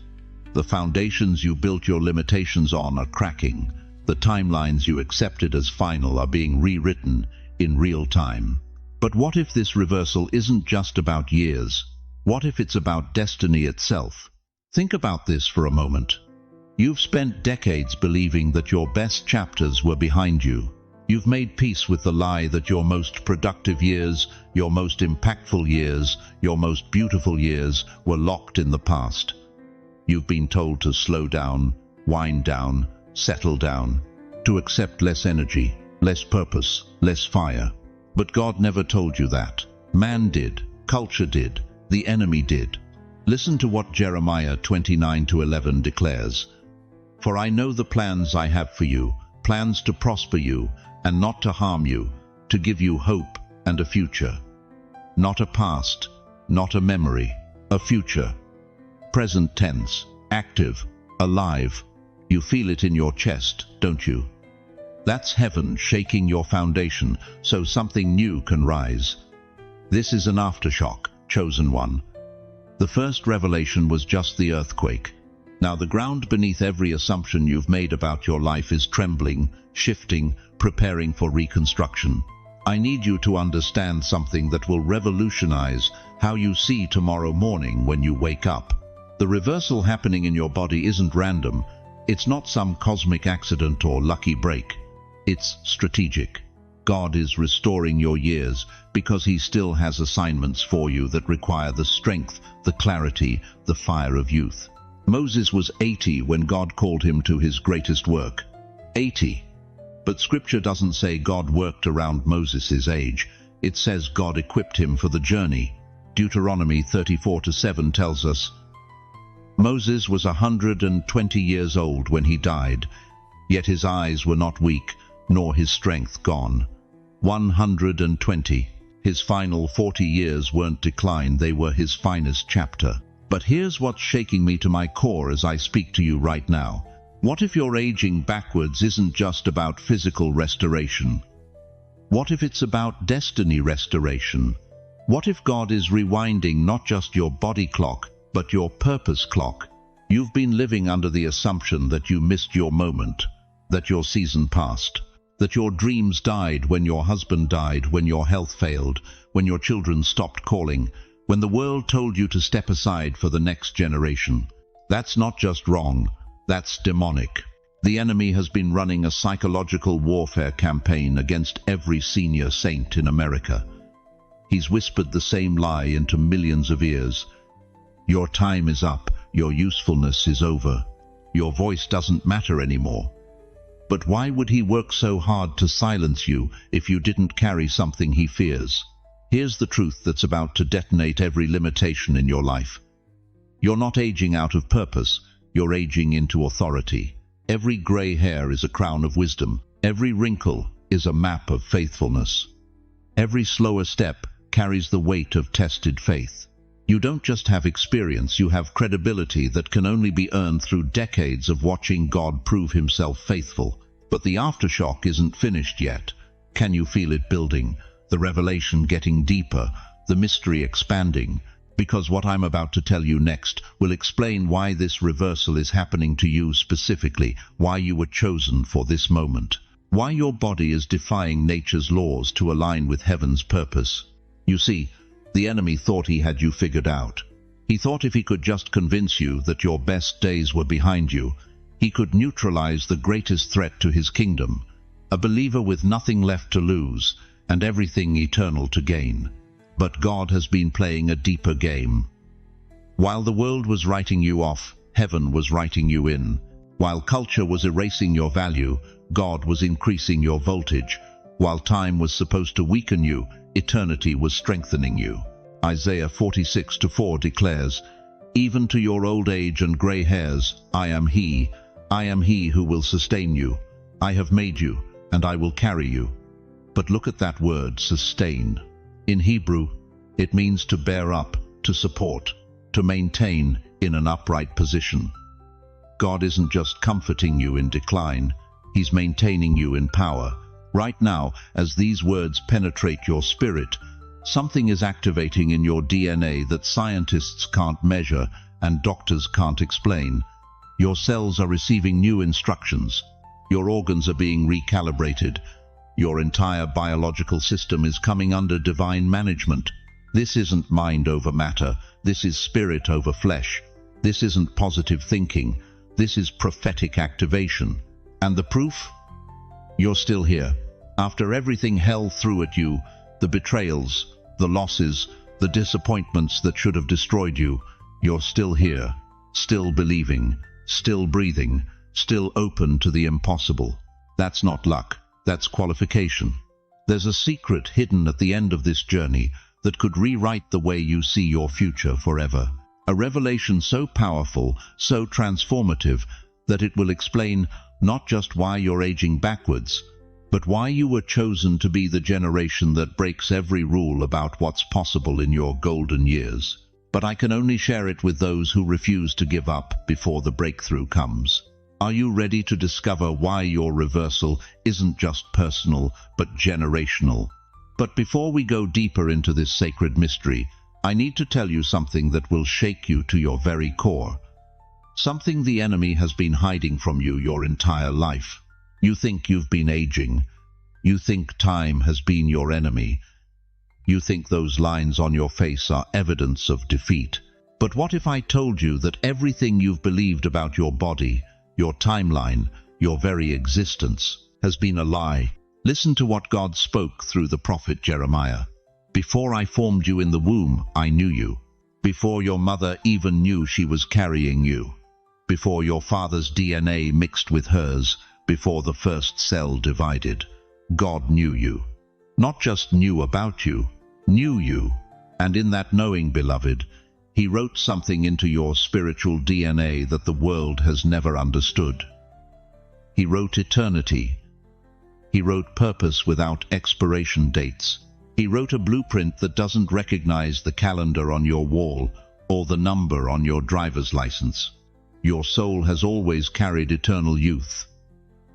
The foundations you built your limitations on are cracking. The timelines you accepted as final are being rewritten in real time. But what if this reversal isn't just about years? What if it's about destiny itself? Think about this for a moment. You've spent decades believing that your best chapters were behind you. You've made peace with the lie that your most productive years, your most impactful years, your most beautiful years were locked in the past. You've been told to slow down, wind down, settle down. to accept less energy, less purpose, less fire. But God never told you that. Man did, culture did, the enemy did. Listen to what Jeremiah 29:11 declares. For I know the plans I have for you, plans to prosper you and not to harm you, to give you hope and a future. Not a past, not a memory, a future. Present tense, active, alive. You feel it in your chest, don't you? That's heaven shaking your foundation so something new can rise. This is an aftershock, chosen one. The first revelation was just the earthquake. Now the ground beneath every assumption you've made about your life is trembling, shifting, preparing for reconstruction. I need you to understand something that will revolutionize how you see tomorrow morning when you wake up. The reversal happening in your body isn't random. It's not some cosmic accident or lucky break. It's strategic. God is restoring your years because He still has assignments for you that require the strength, the clarity, the fire of youth. Moses was 80 when God called him to his greatest work. 80. But Scripture doesn't say God worked around Moses' age. It says God equipped him for the journey. Deuteronomy 34:7 tells us, Moses was 120 years old when he died, yet his eyes were not weak, nor his strength gone. 120. His final 40 years weren't decline, they were his finest chapter. But here's what's shaking me to my core as I speak to you right now. What if your aging backwards isn't just about physical restoration? What if it's about destiny restoration? What if God is rewinding not just your body clock, but your purpose clock? You've been living under the assumption that you missed your moment, that your season passed, that your dreams died when your husband died, when your health failed, when your children stopped calling, when the world told you to step aside for the next generation. That's not just wrong, that's demonic. The enemy has been running a psychological warfare campaign against every senior saint in America. He's whispered the same lie into millions of ears. Your time is up, your usefulness is over, your voice doesn't matter anymore. But why would he work so hard to silence you if you didn't carry something he fears? Here's the truth that's about to detonate every limitation in your life. You're not aging out of purpose, you're aging into authority. Every gray hair is a crown of wisdom. Every wrinkle is a map of faithfulness. Every slower step carries the weight of tested faith. You don't just have experience, you have credibility that can only be earned through decades of watching God prove Himself faithful. But the aftershock isn't finished yet. Can you feel it building? The revelation getting deeper, the mystery expanding? Because what I'm about to tell you next will explain why this reversal is happening to you specifically, why you were chosen for this moment, why your body is defying nature's laws to align with heaven's purpose. You see, the enemy thought he had you figured out. He thought if he could just convince you that your best days were behind you, he could neutralize the greatest threat to his kingdom, a believer with nothing left to lose and everything eternal to gain. But God has been playing a deeper game. While the world was writing you off, heaven was writing you in. While culture was erasing your value, God was increasing your voltage. While time was supposed to weaken you, eternity was strengthening you. Isaiah 46:4 declares, Even to your old age and gray hairs, I am He who will sustain you. I have made you, and I will carry you. But look at that word, sustain. In Hebrew, it means to bear up, to support, to maintain in an upright position. God isn't just comforting you in decline, He's maintaining you in power. Right now, as these words penetrate your spirit, something is activating in your DNA that scientists can't measure and doctors can't explain. Your cells are receiving new instructions. Your organs are being recalibrated. Your entire biological system is coming under divine management. This isn't mind over matter. This is spirit over flesh. This isn't positive thinking. This is prophetic activation. And the proof? You're still here. After everything hell threw at you, the betrayals, the losses, the disappointments that should have destroyed you, you're still here, still believing, still breathing, still open to the impossible. That's not luck, that's qualification. There's a secret hidden at the end of this journey that could rewrite the way you see your future forever. A revelation so powerful, so transformative, that it will explain not just why you're aging backwards, but why you were chosen to be the generation that breaks every rule about what's possible in your golden years. But I can only share it with those who refuse to give up before the breakthrough comes. Are you ready to discover why your reversal isn't just personal, but generational? But before we go deeper into this sacred mystery, I need to tell you something that will shake you to your very core. Something the enemy has been hiding from you your entire life. You think you've been aging. You think time has been your enemy. You think those lines on your face are evidence of defeat. But what if I told you that everything you've believed about your body, your timeline, your very existence, has been a lie? Listen to what God spoke through the prophet Jeremiah. Before I formed you in the womb, I knew you. Before your mother even knew she was carrying you. Before your father's DNA mixed with hers, before the first cell divided, God knew you. Not just knew about you, knew you. And in that knowing, beloved, He wrote something into your spiritual DNA that the world has never understood. He wrote eternity. He wrote purpose without expiration dates. He wrote a blueprint that doesn't recognize the calendar on your wall or the number on your driver's license. Your soul has always carried eternal youth.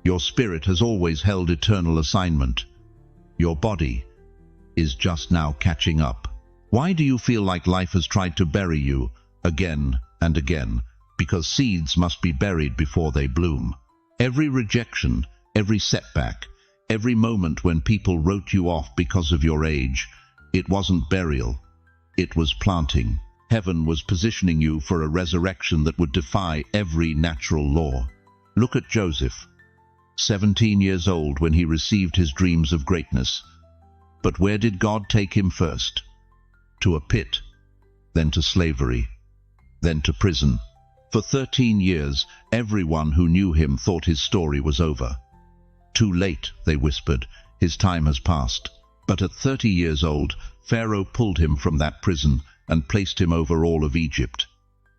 Your spirit has always held eternal assignment. Your body is just now catching up. Why do you feel like life has tried to bury you again and again? Because seeds must be buried before they bloom. Every rejection, every setback, every moment when people wrote you off because of your age, it wasn't burial, it was planting. Heaven was positioning you for a resurrection that would defy every natural law. Look at Joseph, 17 years old when he received his dreams of greatness. But where did God take him first? To a pit, then to slavery, then to prison. For 13 years, everyone who knew him thought his story was over. Too late, they whispered, his time has passed. But at 30 years old, Pharaoh pulled him from that prison and placed him over all of Egypt.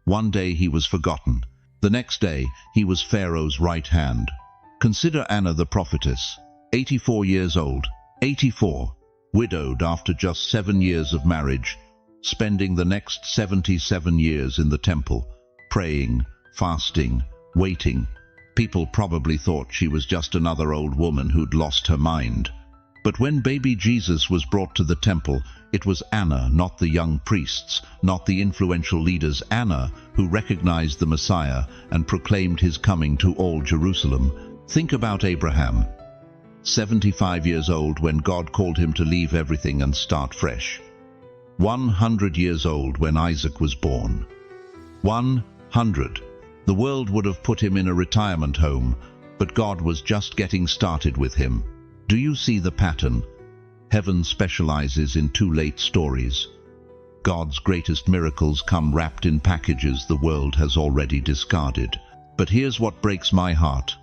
One day he was forgotten. The next day, he was Pharaoh's right hand. Consider Anna the prophetess, 84 years old, 84, widowed after just 7 years of marriage, spending the next 77 years in the temple, praying, fasting, waiting. People probably thought she was just another old woman who'd lost her mind. But when baby Jesus was brought to the temple, it was Anna, not the young priests, not the influential leaders, Anna, who recognized the Messiah and proclaimed his coming to all Jerusalem. Think about Abraham, 75 years old when God called him to leave everything and start fresh. 100 years old when Isaac was born. 100. The world would have put him in a retirement home, but God was just getting started with him. Do you see the pattern? Heaven specializes in too late stories. God's greatest miracles come wrapped in packages the world has already discarded. But here's what breaks my heart.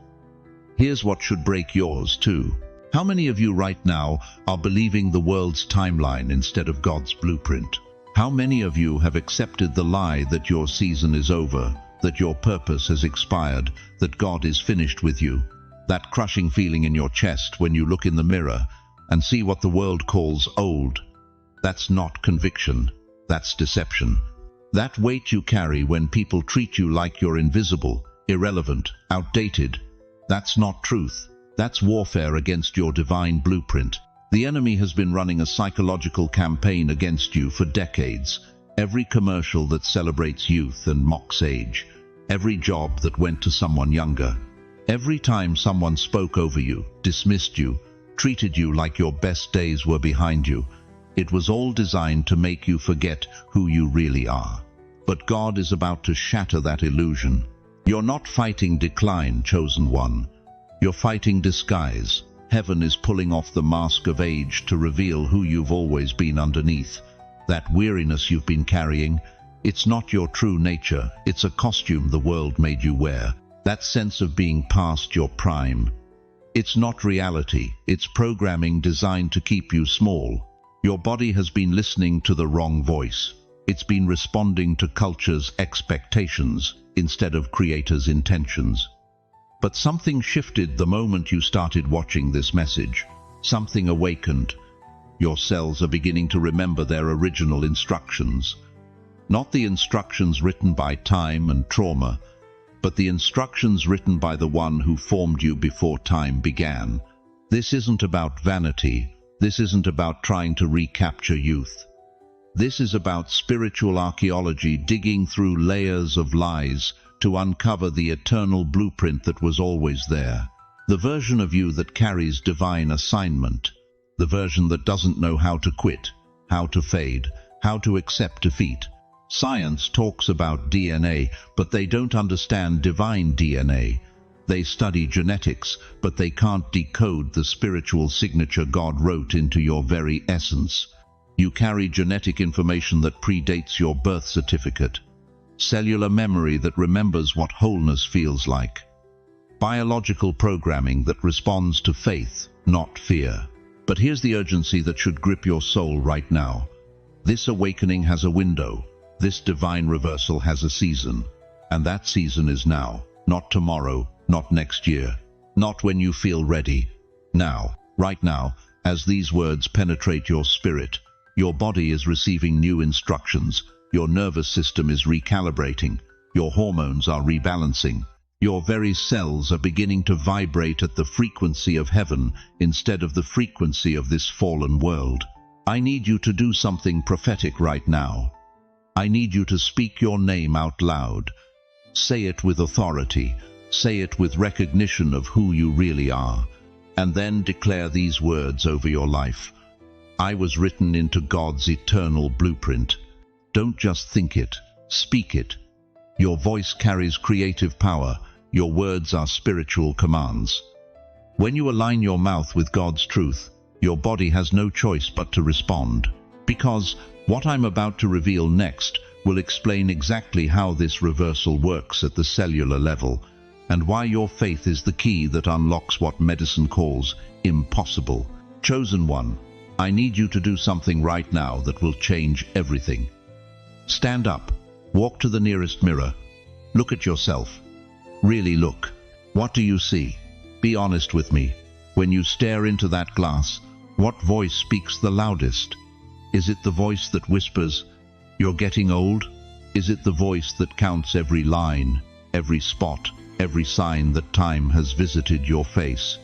Here's what should break yours too. How many of you right now are believing the world's timeline instead of God's blueprint? How many of you have accepted the lie that your season is over, that your purpose has expired, that God is finished with you? That crushing feeling in your chest when you look in the mirror and see what the world calls old. That's not conviction, that's deception. That weight you carry when people treat you like you're invisible, irrelevant, outdated, that's not truth. That's warfare against your divine blueprint. The enemy has been running a psychological campaign against you for decades. Every commercial that celebrates youth and mocks age. Every job that went to someone younger. Every time someone spoke over you, dismissed you, treated you like your best days were behind you. It was all designed to make you forget who you really are. But God is about to shatter that illusion. You're not fighting decline, chosen one. You're fighting disguise. Heaven is pulling off the mask of age to reveal who you've always been underneath. That weariness you've been carrying, it's not your true nature. It's a costume the world made you wear. That sense of being past your prime. It's not reality, it's programming designed to keep you small. Your body has been listening to the wrong voice. It's been responding to culture's expectations instead of Creator's intentions. But something shifted the moment you started watching this message. Something awakened. Your cells are beginning to remember their original instructions. Not the instructions written by time and trauma, but the instructions written by the one who formed you before time began. This isn't about vanity. This isn't about trying to recapture youth. This is about spiritual archaeology digging through layers of lies to uncover the eternal blueprint that was always there. The version of you that carries divine assignment. The version that doesn't know how to quit, how to fade, how to accept defeat. Science talks about DNA, but they don't understand divine DNA. They study genetics, but they can't decode the spiritual signature God wrote into your very essence. You carry genetic information that predates your birth certificate. Cellular memory that remembers what wholeness feels like. Biological programming that responds to faith, not fear. But here's the urgency that should grip your soul right now. This awakening has a window. This divine reversal has a season. And that season is now. Not tomorrow, not next year. Not when you feel ready. Now, right now, as these words penetrate your spirit, your body is receiving new instructions. Your nervous system is recalibrating. Your hormones are rebalancing. Your very cells are beginning to vibrate at the frequency of heaven instead of the frequency of this fallen world. I need you to do something prophetic right now. I need you to speak your name out loud. Say it with authority. Say it with recognition of who you really are. And then declare these words over your life. I was written into God's eternal blueprint. Don't just think it, speak it. Your voice carries creative power. Your words are spiritual commands. When you align your mouth with God's truth, your body has no choice but to respond. Because what I'm about to reveal next will explain exactly how this reversal works at the cellular level, and why your faith is the key that unlocks what medicine calls impossible. Chosen one, I need you to do something right now that will change everything. Stand up, walk to the nearest mirror, look at yourself. Really look. What do you see? Be honest with me. When you stare into that glass, what voice speaks the loudest? Is it the voice that whispers, "You're getting old"? Is it the voice that counts every line, every spot, every sign that time has visited your face?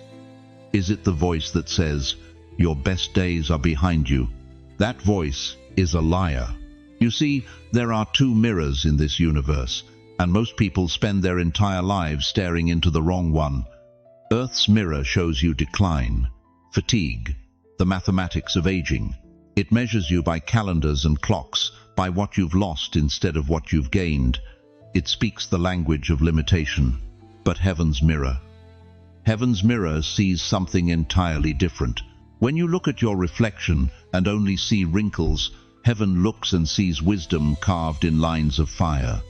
Is it the voice that says, "Your best days are behind you"? That voice is a liar. You see, there are two mirrors in this universe, and most people spend their entire lives staring into the wrong one. Earth's mirror shows you decline, fatigue, the mathematics of aging. It measures you by calendars and clocks, by what you've lost instead of what you've gained. It speaks the language of limitation. But Heaven's mirror sees something entirely different. When you look at your reflection and only see wrinkles, Heaven looks and sees wisdom carved in lines of fire.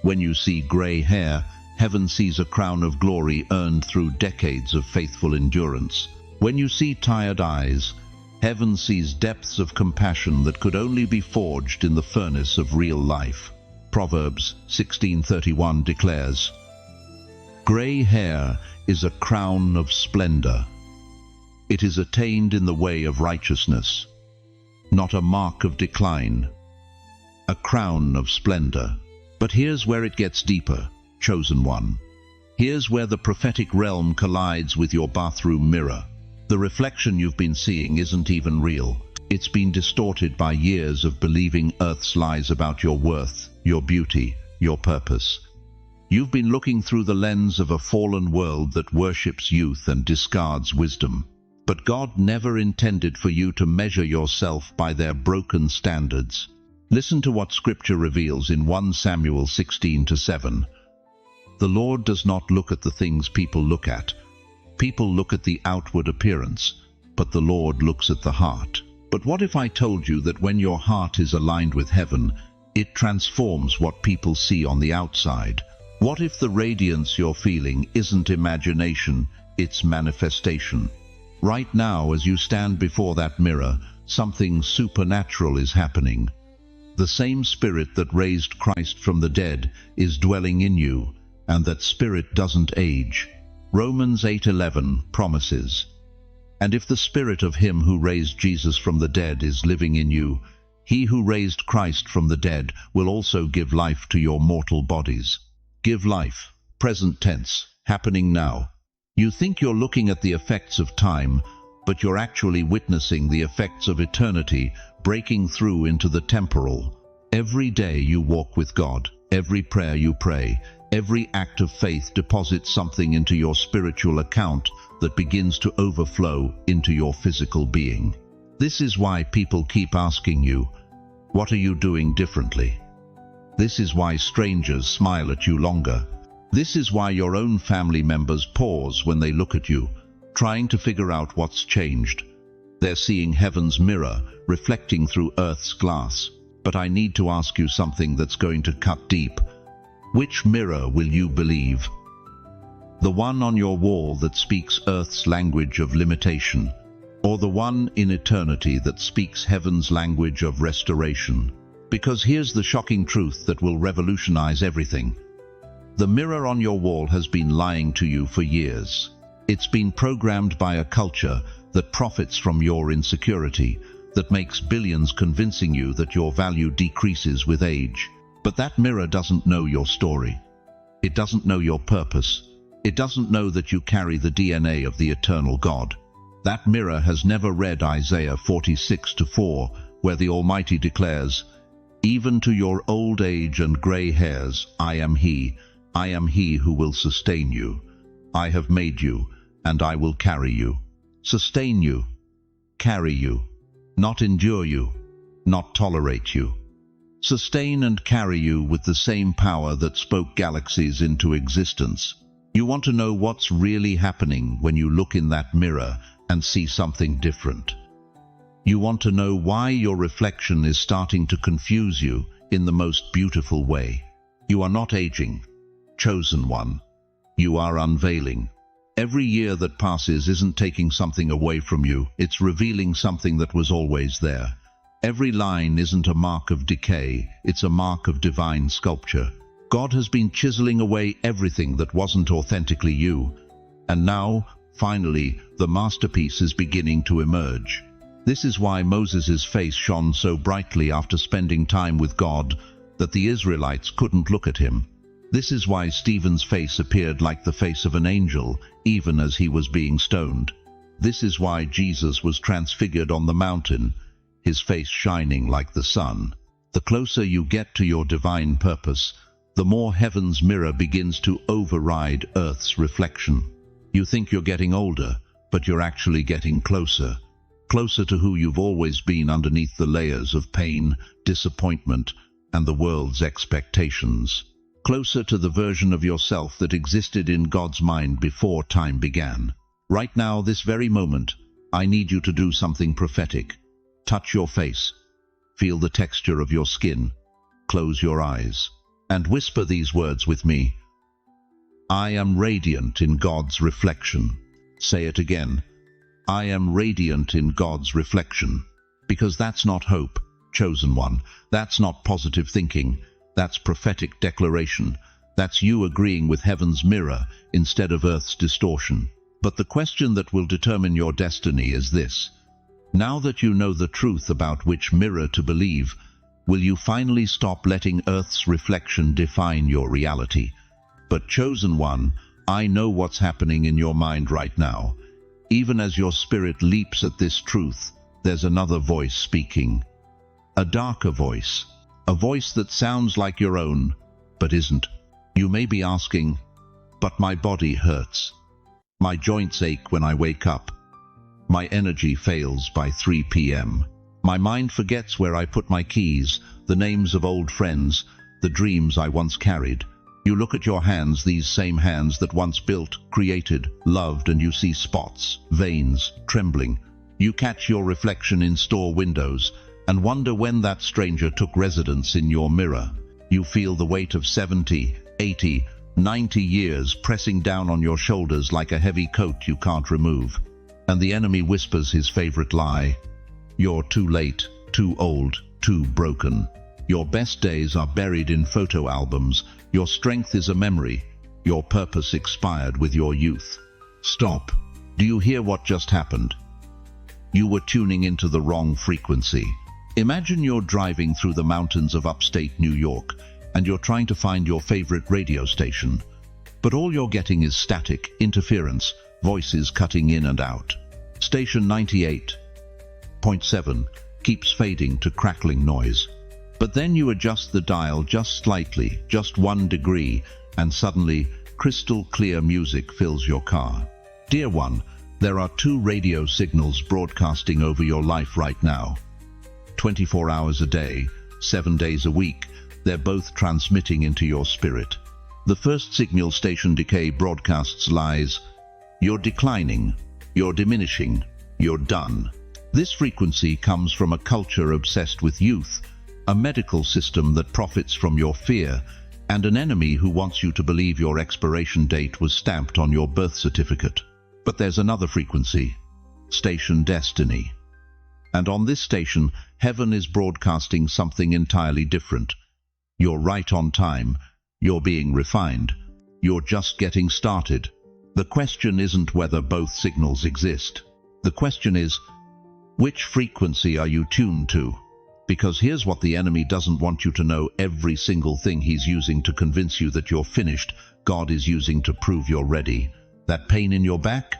When you see gray hair, Heaven sees a crown of glory earned through decades of faithful endurance. When you see tired eyes, Heaven sees depths of compassion that could only be forged in the furnace of real life. Proverbs 16:31 declares, "Gray hair is a crown of splendor. It is attained in the way of righteousness, not a mark of decline." A crown of splendor. But here's where it gets deeper, chosen one. Here's where the prophetic realm collides with your bathroom mirror. The reflection you've been seeing isn't even real. It's been distorted by years of believing Earth's lies about your worth, your beauty, your purpose. You've been looking through the lens of a fallen world that worships youth and discards wisdom. But God never intended for you to measure yourself by their broken standards. Listen to what Scripture reveals in 1 Samuel 16:7. The Lord does not look at the things people look at. People look at the outward appearance, but the Lord looks at the heart. But what if I told you that when your heart is aligned with heaven, it transforms what people see on the outside? What if the radiance you're feeling isn't imagination, its manifestation. Right now, as you stand before that mirror, something supernatural is happening. The same Spirit that raised Christ from the dead is dwelling in you, and that Spirit doesn't age. Romans 8:11 promises, "And if the Spirit of him who raised Jesus from the dead is living in you, he who raised Christ from the dead will also give life to your mortal bodies." Give life, present tense, happening now. You think you're looking at the effects of time, but you're actually witnessing the effects of eternity breaking through into the temporal. Every day you walk with God, every prayer you pray, every act of faith deposits something into your spiritual account that begins to overflow into your physical being. This is why people keep asking you, "What are you doing differently?" This is why strangers smile at you longer. This is why your own family members pause when they look at you, trying to figure out what's changed. They're seeing heaven's mirror reflecting through earth's glass. But I need to ask you something that's going to cut deep. Which mirror will you believe? The one on your wall that speaks earth's language of limitation, or the one in eternity that speaks heaven's language of restoration? Because here's the shocking truth that will revolutionize everything. The mirror on your wall has been lying to you for years. It's been programmed by a culture that profits from your insecurity, that makes billions convincing you that your value decreases with age. But that mirror doesn't know your story. It doesn't know your purpose. It doesn't know that you carry the DNA of the eternal God. That mirror has never read Isaiah 46:4, where the Almighty declares, "Even to your old age and gray hairs, I am He who will sustain you. I have made you, and I will carry you." Sustain you, carry you, not endure you, not tolerate you. Sustain and carry you with the same power that spoke galaxies into existence. You want to know what's really happening when you look in that mirror and see something different. You want to know why your reflection is starting to confuse you in the most beautiful way. You are not aging, chosen one. You are unveiling. Every year that passes isn't taking something away from you, it's revealing something that was always there. Every line isn't a mark of decay, it's a mark of divine sculpture. God has been chiseling away everything that wasn't authentically you, and now, finally, the masterpiece is beginning to emerge. This is why Moses' face shone so brightly after spending time with God that the Israelites couldn't look at him. This is why Stephen's face appeared like the face of an angel, even as he was being stoned. This is why Jesus was transfigured on the mountain, his face shining like the sun. The closer you get to your divine purpose, the more heaven's mirror begins to override earth's reflection. You think you're getting older, but you're actually getting closer. Closer to who you've always been underneath the layers of pain, disappointment, and the world's expectations. Closer to the version of yourself that existed in God's mind before time began. Right now, this very moment, I need you to do something prophetic. Touch your face. Feel the texture of your skin. Close your eyes. And whisper these words with me. I am radiant in God's reflection. Say it again. I am radiant in God's reflection. Because that's not hope, chosen one. That's not positive thinking. That's prophetic declaration. That's you agreeing with heaven's mirror instead of earth's distortion. But the question that will determine your destiny is this. Now that you know the truth about which mirror to believe, will you finally stop letting earth's reflection define your reality? But chosen one, I know what's happening in your mind right now. Even as your spirit leaps at this truth, there's another voice speaking. A darker voice. A voice that sounds like your own, but isn't. You may be asking, but my body hurts. My joints ache when I wake up. My energy fails by 3 p.m. My mind forgets where I put my keys, the names of old friends, the dreams I once carried. You look at your hands, these same hands that once built, created, loved, and you see spots, veins, trembling. You catch your reflection in store windows and wonder when that stranger took residence in your mirror. You feel the weight of 70, 80, 90 years pressing down on your shoulders like a heavy coat you can't remove. And the enemy whispers his favorite lie. You're too late, too old, too broken. Your best days are buried in photo albums. Your strength is a memory. Your purpose expired with your youth. Stop. Do you hear what just happened? You were tuning into the wrong frequency. Imagine you're driving through the mountains of upstate New York and you're trying to find your favorite radio station. But all you're getting is static, interference, voices cutting in and out. Station 98.7 keeps fading to crackling noise. But then you adjust the dial just slightly, just 1 degree, and suddenly crystal clear music fills your car. Dear one, there are 2 radio signals broadcasting over your life right now. 24 hours a day, 7 days a week, they're both transmitting into your spirit. The first signal, station decay, broadcasts lies. You're declining, you're diminishing, you're done. This frequency comes from a culture obsessed with youth, a medical system that profits from your fear, and an enemy who wants you to believe your expiration date was stamped on your birth certificate. But there's another frequency, station destiny. And on this station, heaven is broadcasting something entirely different. You're right on time. You're being refined. You're just getting started. The question isn't whether both signals exist. The question is, which frequency are you tuned to? Because here's what the enemy doesn't want you to know: every single thing he's using to convince you that you're finished, God is using to prove you're ready. That pain in your back?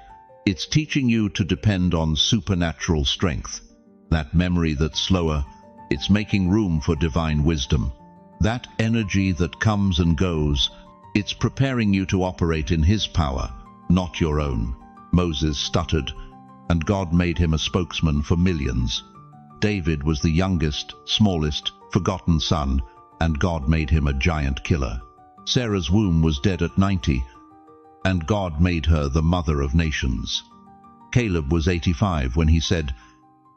It's teaching you to depend on supernatural strength. That memory that's slower, it's making room for divine wisdom. That energy that comes and goes, it's preparing you to operate in His power, not your own. Moses stuttered, and God made him a spokesman for millions. David was the youngest, smallest, forgotten son, and God made him a giant killer. Sarah's womb was dead at 90, and God made her the mother of nations. Caleb was 85 when he said,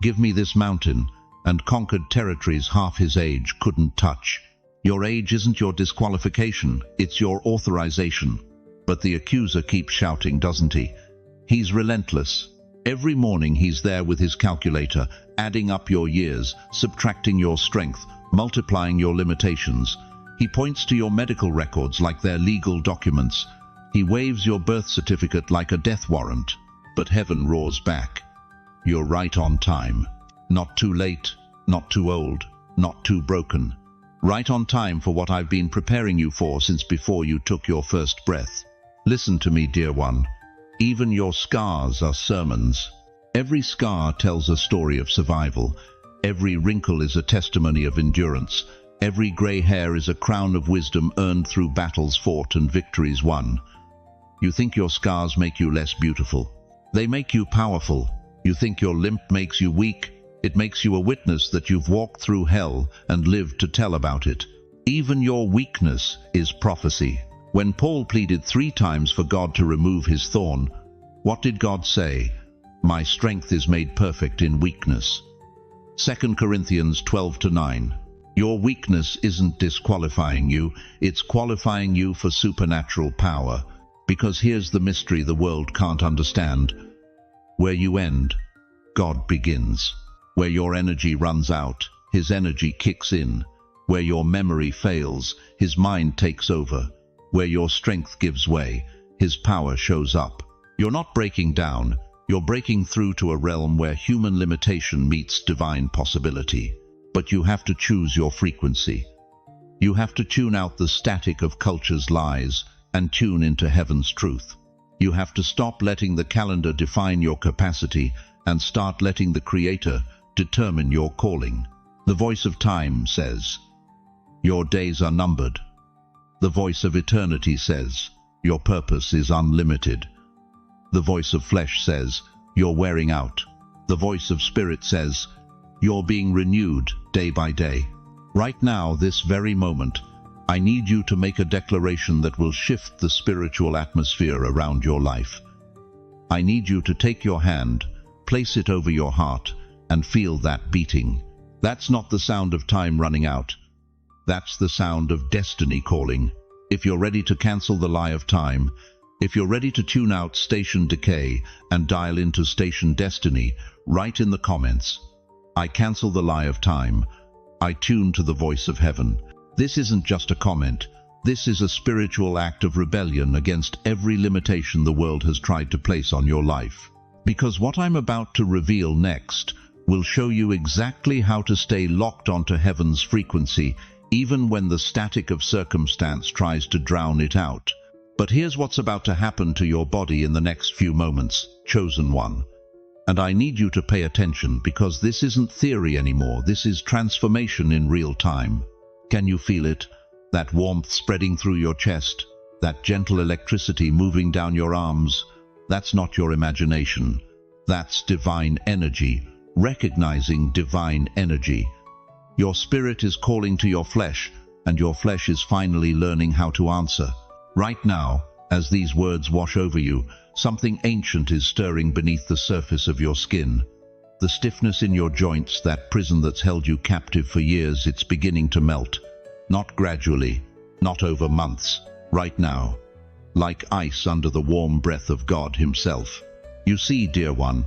"Give me this mountain," and conquered territories half his age couldn't touch. Your age isn't your disqualification, it's your authorization. But the accuser keeps shouting, doesn't he? He's relentless. Every morning he's there with his calculator, adding up your years, subtracting your strength, multiplying your limitations. He points to your medical records like they're legal documents. He waves your birth certificate like a death warrant. But heaven roars back. You're right on time. Not too late, not too old, not too broken. Right on time for what I've been preparing you for since before you took your first breath. Listen to me, dear one. Even your scars are sermons. Every scar tells a story of survival. Every wrinkle is a testimony of endurance. Every gray hair is a crown of wisdom earned through battles fought and victories won. You think your scars make you less beautiful. They make you powerful. You think your limp makes you weak. It makes you a witness that you've walked through hell and lived to tell about it. Even your weakness is prophecy. When Paul pleaded 3 times for God to remove his thorn, what did God say? My strength is made perfect in weakness. 2 Corinthians 12-9. Your weakness isn't disqualifying you, it's qualifying you for supernatural power. Because here's the mystery the world can't understand. Where you end, God begins. Where your energy runs out, His energy kicks in. Where your memory fails, His mind takes over. Where your strength gives way, His power shows up. You're not breaking down, you're breaking through to a realm where human limitation meets divine possibility. But you have to choose your frequency. You have to tune out the static of culture's lies and tune into heaven's truth. You have to stop letting the calendar define your capacity and start letting the Creator determine your calling. The voice of time says, your days are numbered. The voice of eternity says, your purpose is unlimited. The voice of flesh says, you're wearing out. The voice of spirit says, you're being renewed day by day. Right now, this very moment, I need you to make a declaration that will shift the spiritual atmosphere around your life. I need you to take your hand, place it over your heart, and feel that beating. That's not the sound of time running out. That's the sound of destiny calling. if you're ready to cancel the lie of time, if you're ready to tune out station decay and dial into station destiny, write in the comments, I cancel the lie of time. I tune to the voice of heaven. This isn't just a comment. This is a spiritual act of rebellion against every limitation the world has tried to place on your life. Because what I'm about to reveal next will show you exactly how to stay locked onto heaven's frequency, even when the static of circumstance tries to drown it out. But here's what's about to happen to your body in the next few moments, chosen one. And I need you to pay attention, because this isn't theory anymore. This is transformation in real time. Can you feel it? That warmth spreading through your chest, that gentle electricity moving down your arms. That's not your imagination. That's divine energy, recognizing divine energy. Your spirit is calling to your flesh, and your flesh is finally learning how to answer. Right now, as these words wash over you, something ancient is stirring beneath the surface of your skin. The stiffness in your joints, that prison that's held you captive for years, it's beginning to melt. Not gradually, not over months, right now. Like ice under the warm breath of God Himself. You see, dear one,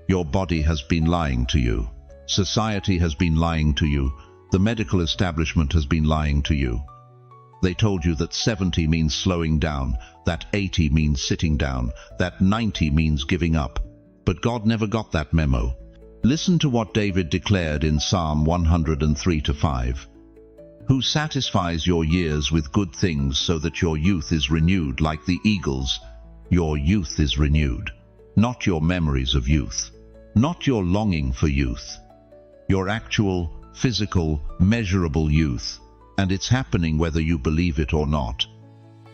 your body has been lying to you. Society has been lying to you. The medical establishment has been lying to you. They told you that 70 means slowing down, that 80 means sitting down, that 90 means giving up. But God never got that memo. Listen to what David declared in Psalm 103:5. Who satisfies your years with good things so that your youth is renewed like the eagles. Your youth is renewed. Not your memories of youth. Not your longing for youth. Your actual, physical, measurable youth. And it's happening whether you believe it or not.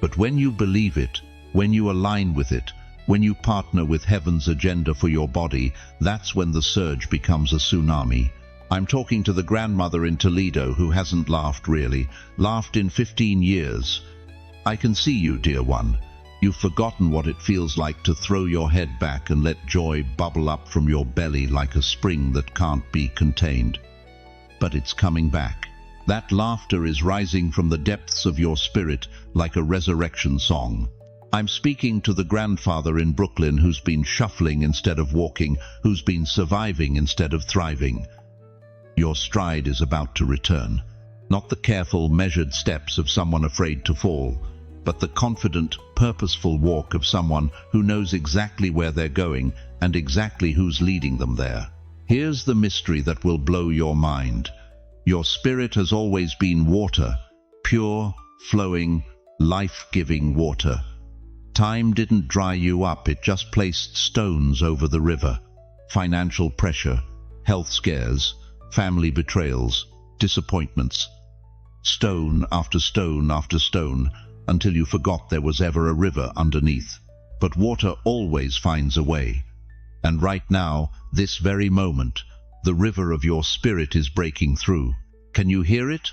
But when you believe it, when you align with it, when you partner with heaven's agenda for your body, that's when the surge becomes a tsunami. I'm talking to the grandmother in Toledo who hasn't laughed really, laughed in 15 years. I can see you, dear one. You've forgotten what it feels like to throw your head back and let joy bubble up from your belly like a spring that can't be contained. But it's coming back. That laughter is rising from the depths of your spirit like a resurrection song. I'm speaking to the grandfather in Brooklyn who's been shuffling instead of walking, who's been surviving instead of thriving. Your stride is about to return. Not the careful, measured steps of someone afraid to fall, but the confident, purposeful walk of someone who knows exactly where they're going and exactly who's leading them there. Here's the mystery that will blow your mind. Your spirit has always been water, pure, flowing, life-giving water. Time didn't dry you up, it just placed stones over the river. Financial pressure, health scares, family betrayals, disappointments. Stone after stone after stone, until you forgot there was ever a river underneath. But water always finds a way. And right now, this very moment, the river of your spirit is breaking through. Can you hear it?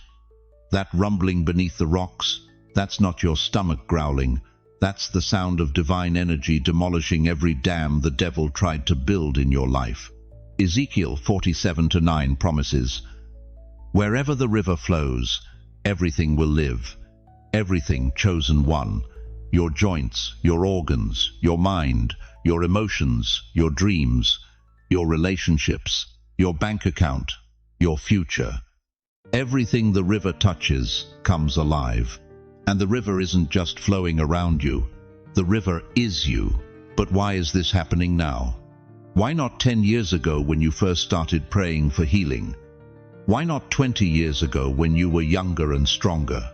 That rumbling beneath the rocks? That's not your stomach growling. That's the sound of divine energy demolishing every dam the devil tried to build in your life. Ezekiel 47:9 promises, wherever the river flows, everything will live. Everything, chosen one. Your joints, your organs, your mind, your emotions, your dreams, your relationships, your bank account, your future. Everything the river touches comes alive. And the river isn't just flowing around you. The river is you. But why is this happening now? Why not 10 years ago when you first started praying for healing? Why not 20 years ago when you were younger and stronger?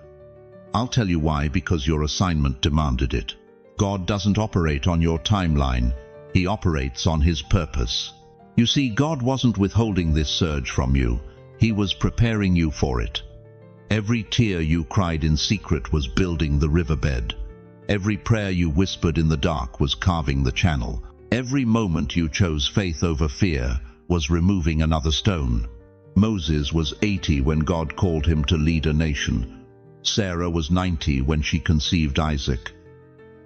I'll tell you why, because your assignment demanded it. God doesn't operate on your timeline. He operates on His purpose. You see, God wasn't withholding this surge from you. He was preparing you for it. Every tear you cried in secret was building the riverbed. Every prayer you whispered in the dark was carving the channel. Every moment you chose faith over fear was removing another stone. Moses was 80 when God called him to lead a nation. Sarah was 90 when she conceived Isaac.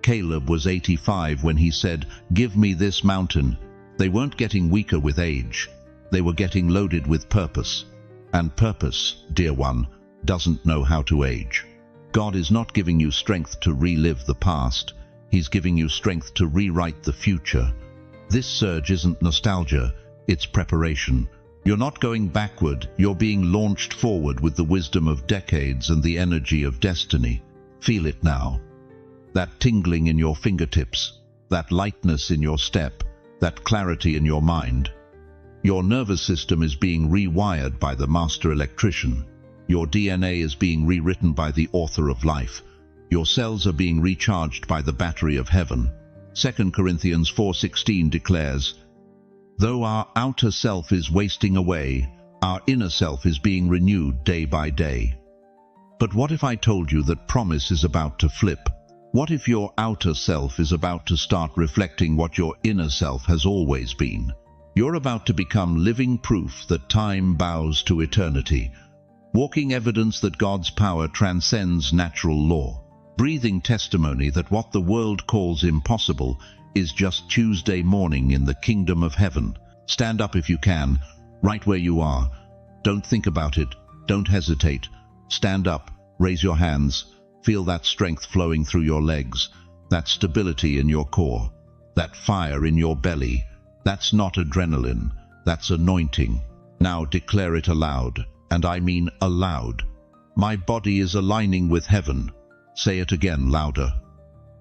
Caleb was 85 when he said, "Give me this mountain." They weren't getting weaker with age. They were getting loaded with purpose. And purpose, dear one, doesn't know how to age. God is not giving you strength to relive the past. He's giving you strength to rewrite the future. This surge isn't nostalgia, it's preparation. You're not going backward, you're being launched forward with the wisdom of decades and the energy of destiny. Feel it now. That tingling in your fingertips, that lightness in your step, that clarity in your mind. Your nervous system is being rewired by the master electrician. Your DNA is being rewritten by the author of life. Your cells are being recharged by the battery of heaven. 2 Corinthians 4:16 declares, "Though our outer self is wasting away, our inner self is being renewed day by day." But what if I told you that promise is about to flip? What if your outer self is about to start reflecting what your inner self has always been? You're about to become living proof that time bows to eternity, walking evidence that God's power transcends natural law, breathing testimony that what the world calls impossible is just Tuesday morning in the kingdom of heaven. Stand up if you can, right where you are. Don't think about it. Don't hesitate. Stand up, raise your hands, feel that strength flowing through your legs, that stability in your core, that fire in your belly. That's not adrenaline, that's anointing. Now declare it aloud, and I mean aloud. My body is aligning with heaven. Say it again louder.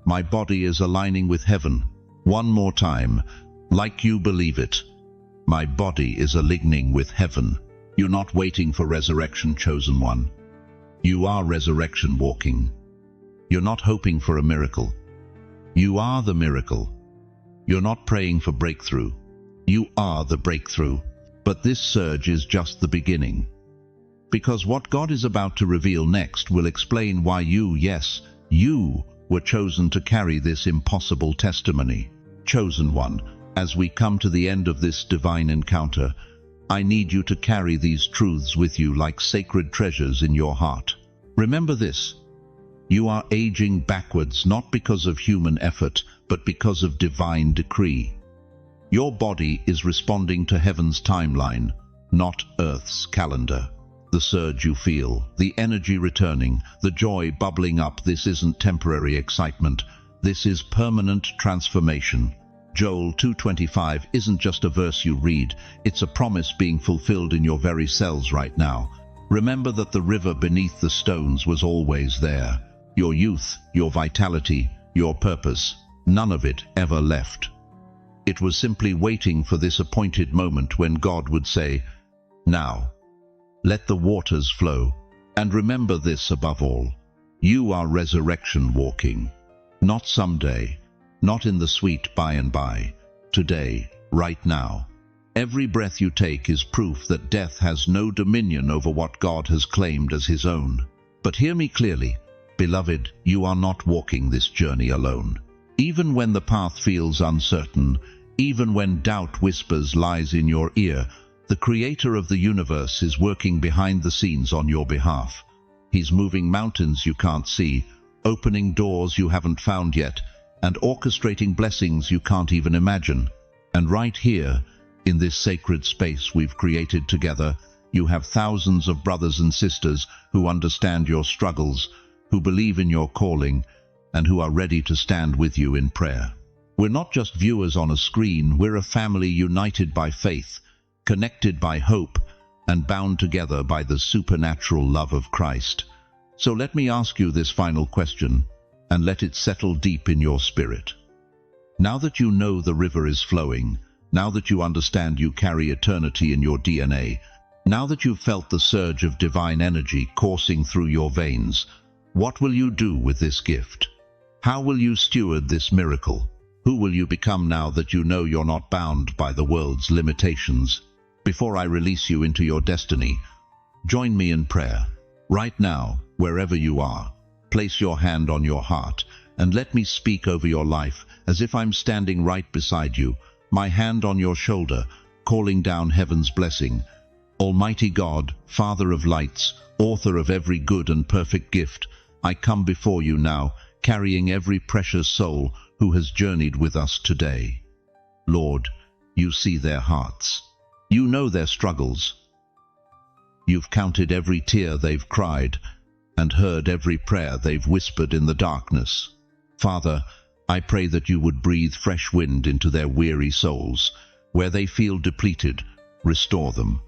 My body is aligning with heaven. One more time, like you believe it. My body is aligning with heaven. You're not waiting for resurrection, chosen one. You are resurrection walking. You're not hoping for a miracle. You are the miracle. You're not praying for breakthrough. You are the breakthrough. But this surge is just the beginning. Because what God is about to reveal next will explain why you, yes, you, were chosen to carry this impossible testimony. Chosen one, as we come to the end of this divine encounter, I need you to carry these truths with you like sacred treasures in your heart. Remember this: you are aging backwards not because of human effort, but because of divine decree. Your body is responding to heaven's timeline, not Earth's calendar. The surge you feel, the energy returning, the joy bubbling up, this isn't temporary excitement. This is permanent transformation. Joel 2:25 isn't just a verse you read, it's a promise being fulfilled in your very cells right now. Remember that the river beneath the stones was always there. Your youth, your vitality, your purpose, none of it ever left. It was simply waiting for this appointed moment when God would say, "Now, let the waters flow." And remember this above all: you are resurrection walking. Not someday, not in the sweet by and by. Today, right now. Every breath you take is proof that death has no dominion over what God has claimed as his own. But hear me clearly, beloved, you are not walking this journey alone. Even when the path feels uncertain, even when doubt whispers lies in your ear, the Creator of the universe is working behind the scenes on your behalf. He's moving mountains you can't see, opening doors you haven't found yet, and orchestrating blessings you can't even imagine. And right here, in this sacred space we've created together, you have thousands of brothers and sisters who understand your struggles, who believe in your calling, and who are ready to stand with you in prayer. We're not just viewers on a screen, we're a family united by faith, connected by hope, and bound together by the supernatural love of Christ. So let me ask you this final question, and let it settle deep in your spirit. Now that you know the river is flowing, now that you understand you carry eternity in your DNA, now that you've felt the surge of divine energy coursing through your veins, what will you do with this gift? How will you steward this miracle? Who will you become now that you know you're not bound by the world's limitations? Before I release you into your destiny, join me in prayer. Right now, wherever you are, place your hand on your heart and let me speak over your life as if I'm standing right beside you, my hand on your shoulder, calling down heaven's blessing. Almighty God, Father of lights, author of every good and perfect gift, I come before you now, carrying every precious soul who has journeyed with us today. Lord, you see their hearts. You know their struggles. You've counted every tear they've cried, and heard every prayer they've whispered in the darkness. Father, I pray that you would breathe fresh wind into their weary souls. Where they feel depleted, restore them.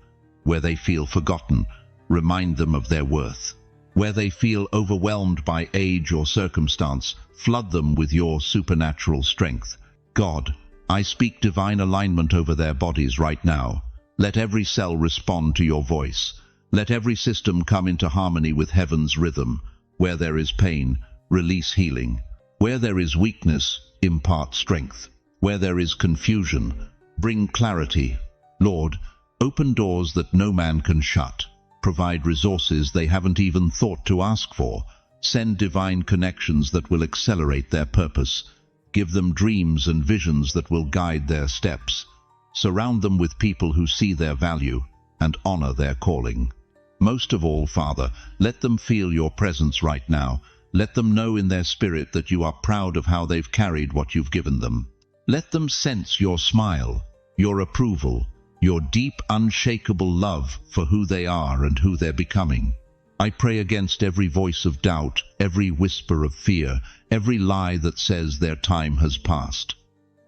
Where they feel forgotten, remind them of their worth. Where they feel overwhelmed by age or circumstance, flood them with your supernatural strength. God, I speak divine alignment over their bodies right now. Let every cell respond to your voice. Let every system come into harmony with heaven's rhythm. Where there is pain, release healing. Where there is weakness, impart strength. Where there is confusion, bring clarity. Lord, open doors that no man can shut. Provide resources they haven't even thought to ask for. Send divine connections that will accelerate their purpose. Give them dreams and visions that will guide their steps. Surround them with people who see their value and honor their calling. Most of all, Father, let them feel your presence right now. Let them know in their spirit that you are proud of how they've carried what you've given them. Let them sense your smile, your approval, your deep, unshakable love for who they are and who they're becoming. I pray against every voice of doubt, every whisper of fear, every lie that says their time has passed.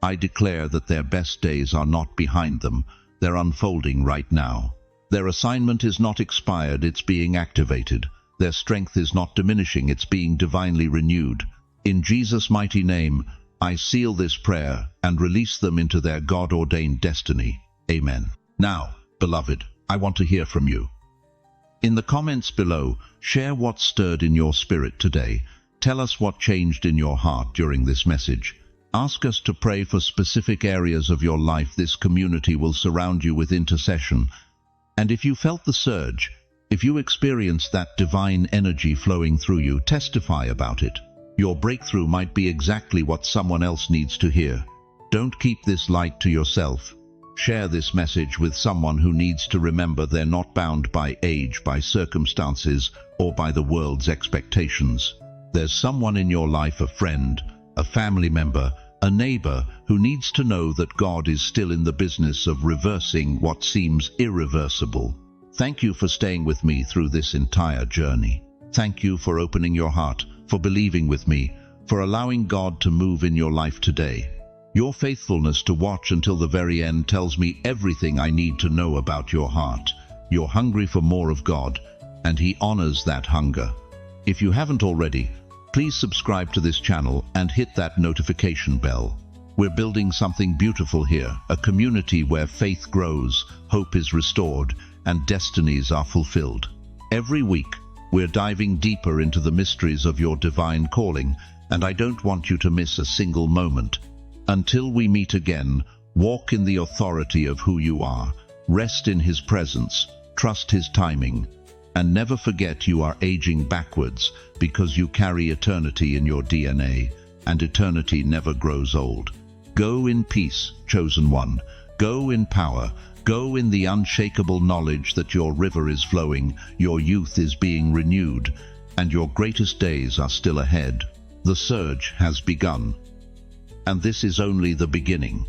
I declare that their best days are not behind them, they're unfolding right now. Their assignment is not expired, it's being activated. Their strength is not diminishing, it's being divinely renewed. In Jesus' mighty name, I seal this prayer and release them into their God-ordained destiny. Amen. Now, beloved, I want to hear from you. In the comments below, share what stirred in your spirit today. Tell us what changed in your heart during this message. Ask us to pray for specific areas of your life. This community will surround you with intercession. And if you felt the surge, if you experienced that divine energy flowing through you, testify about it. Your breakthrough might be exactly what someone else needs to hear. Don't keep this light to yourself. Share this message with someone who needs to remember they're not bound by age, by circumstances, or by the world's expectations. There's someone in your life, a friend, a family member, a neighbor, who needs to know that God is still in the business of reversing what seems irreversible. Thank you for staying with me through this entire journey. Thank you for opening your heart, for believing with me, for allowing God to move in your life today. Your faithfulness to watch until the very end tells me everything I need to know about your heart. You're hungry for more of God, and He honors that hunger. If you haven't already, please subscribe to this channel and hit that notification bell. We're building something beautiful here, a community where faith grows, hope is restored, and destinies are fulfilled. Every week, we're diving deeper into the mysteries of your divine calling, and I don't want you to miss a single moment. Until we meet again, walk in the authority of who you are, rest in His presence, trust His timing, and never forget you are aging backwards because you carry eternity in your DNA, and eternity never grows old. Go in peace, chosen one. Go in power. Go in the unshakable knowledge that your river is flowing, your youth is being renewed, and your greatest days are still ahead. The surge has begun. And this is only the beginning.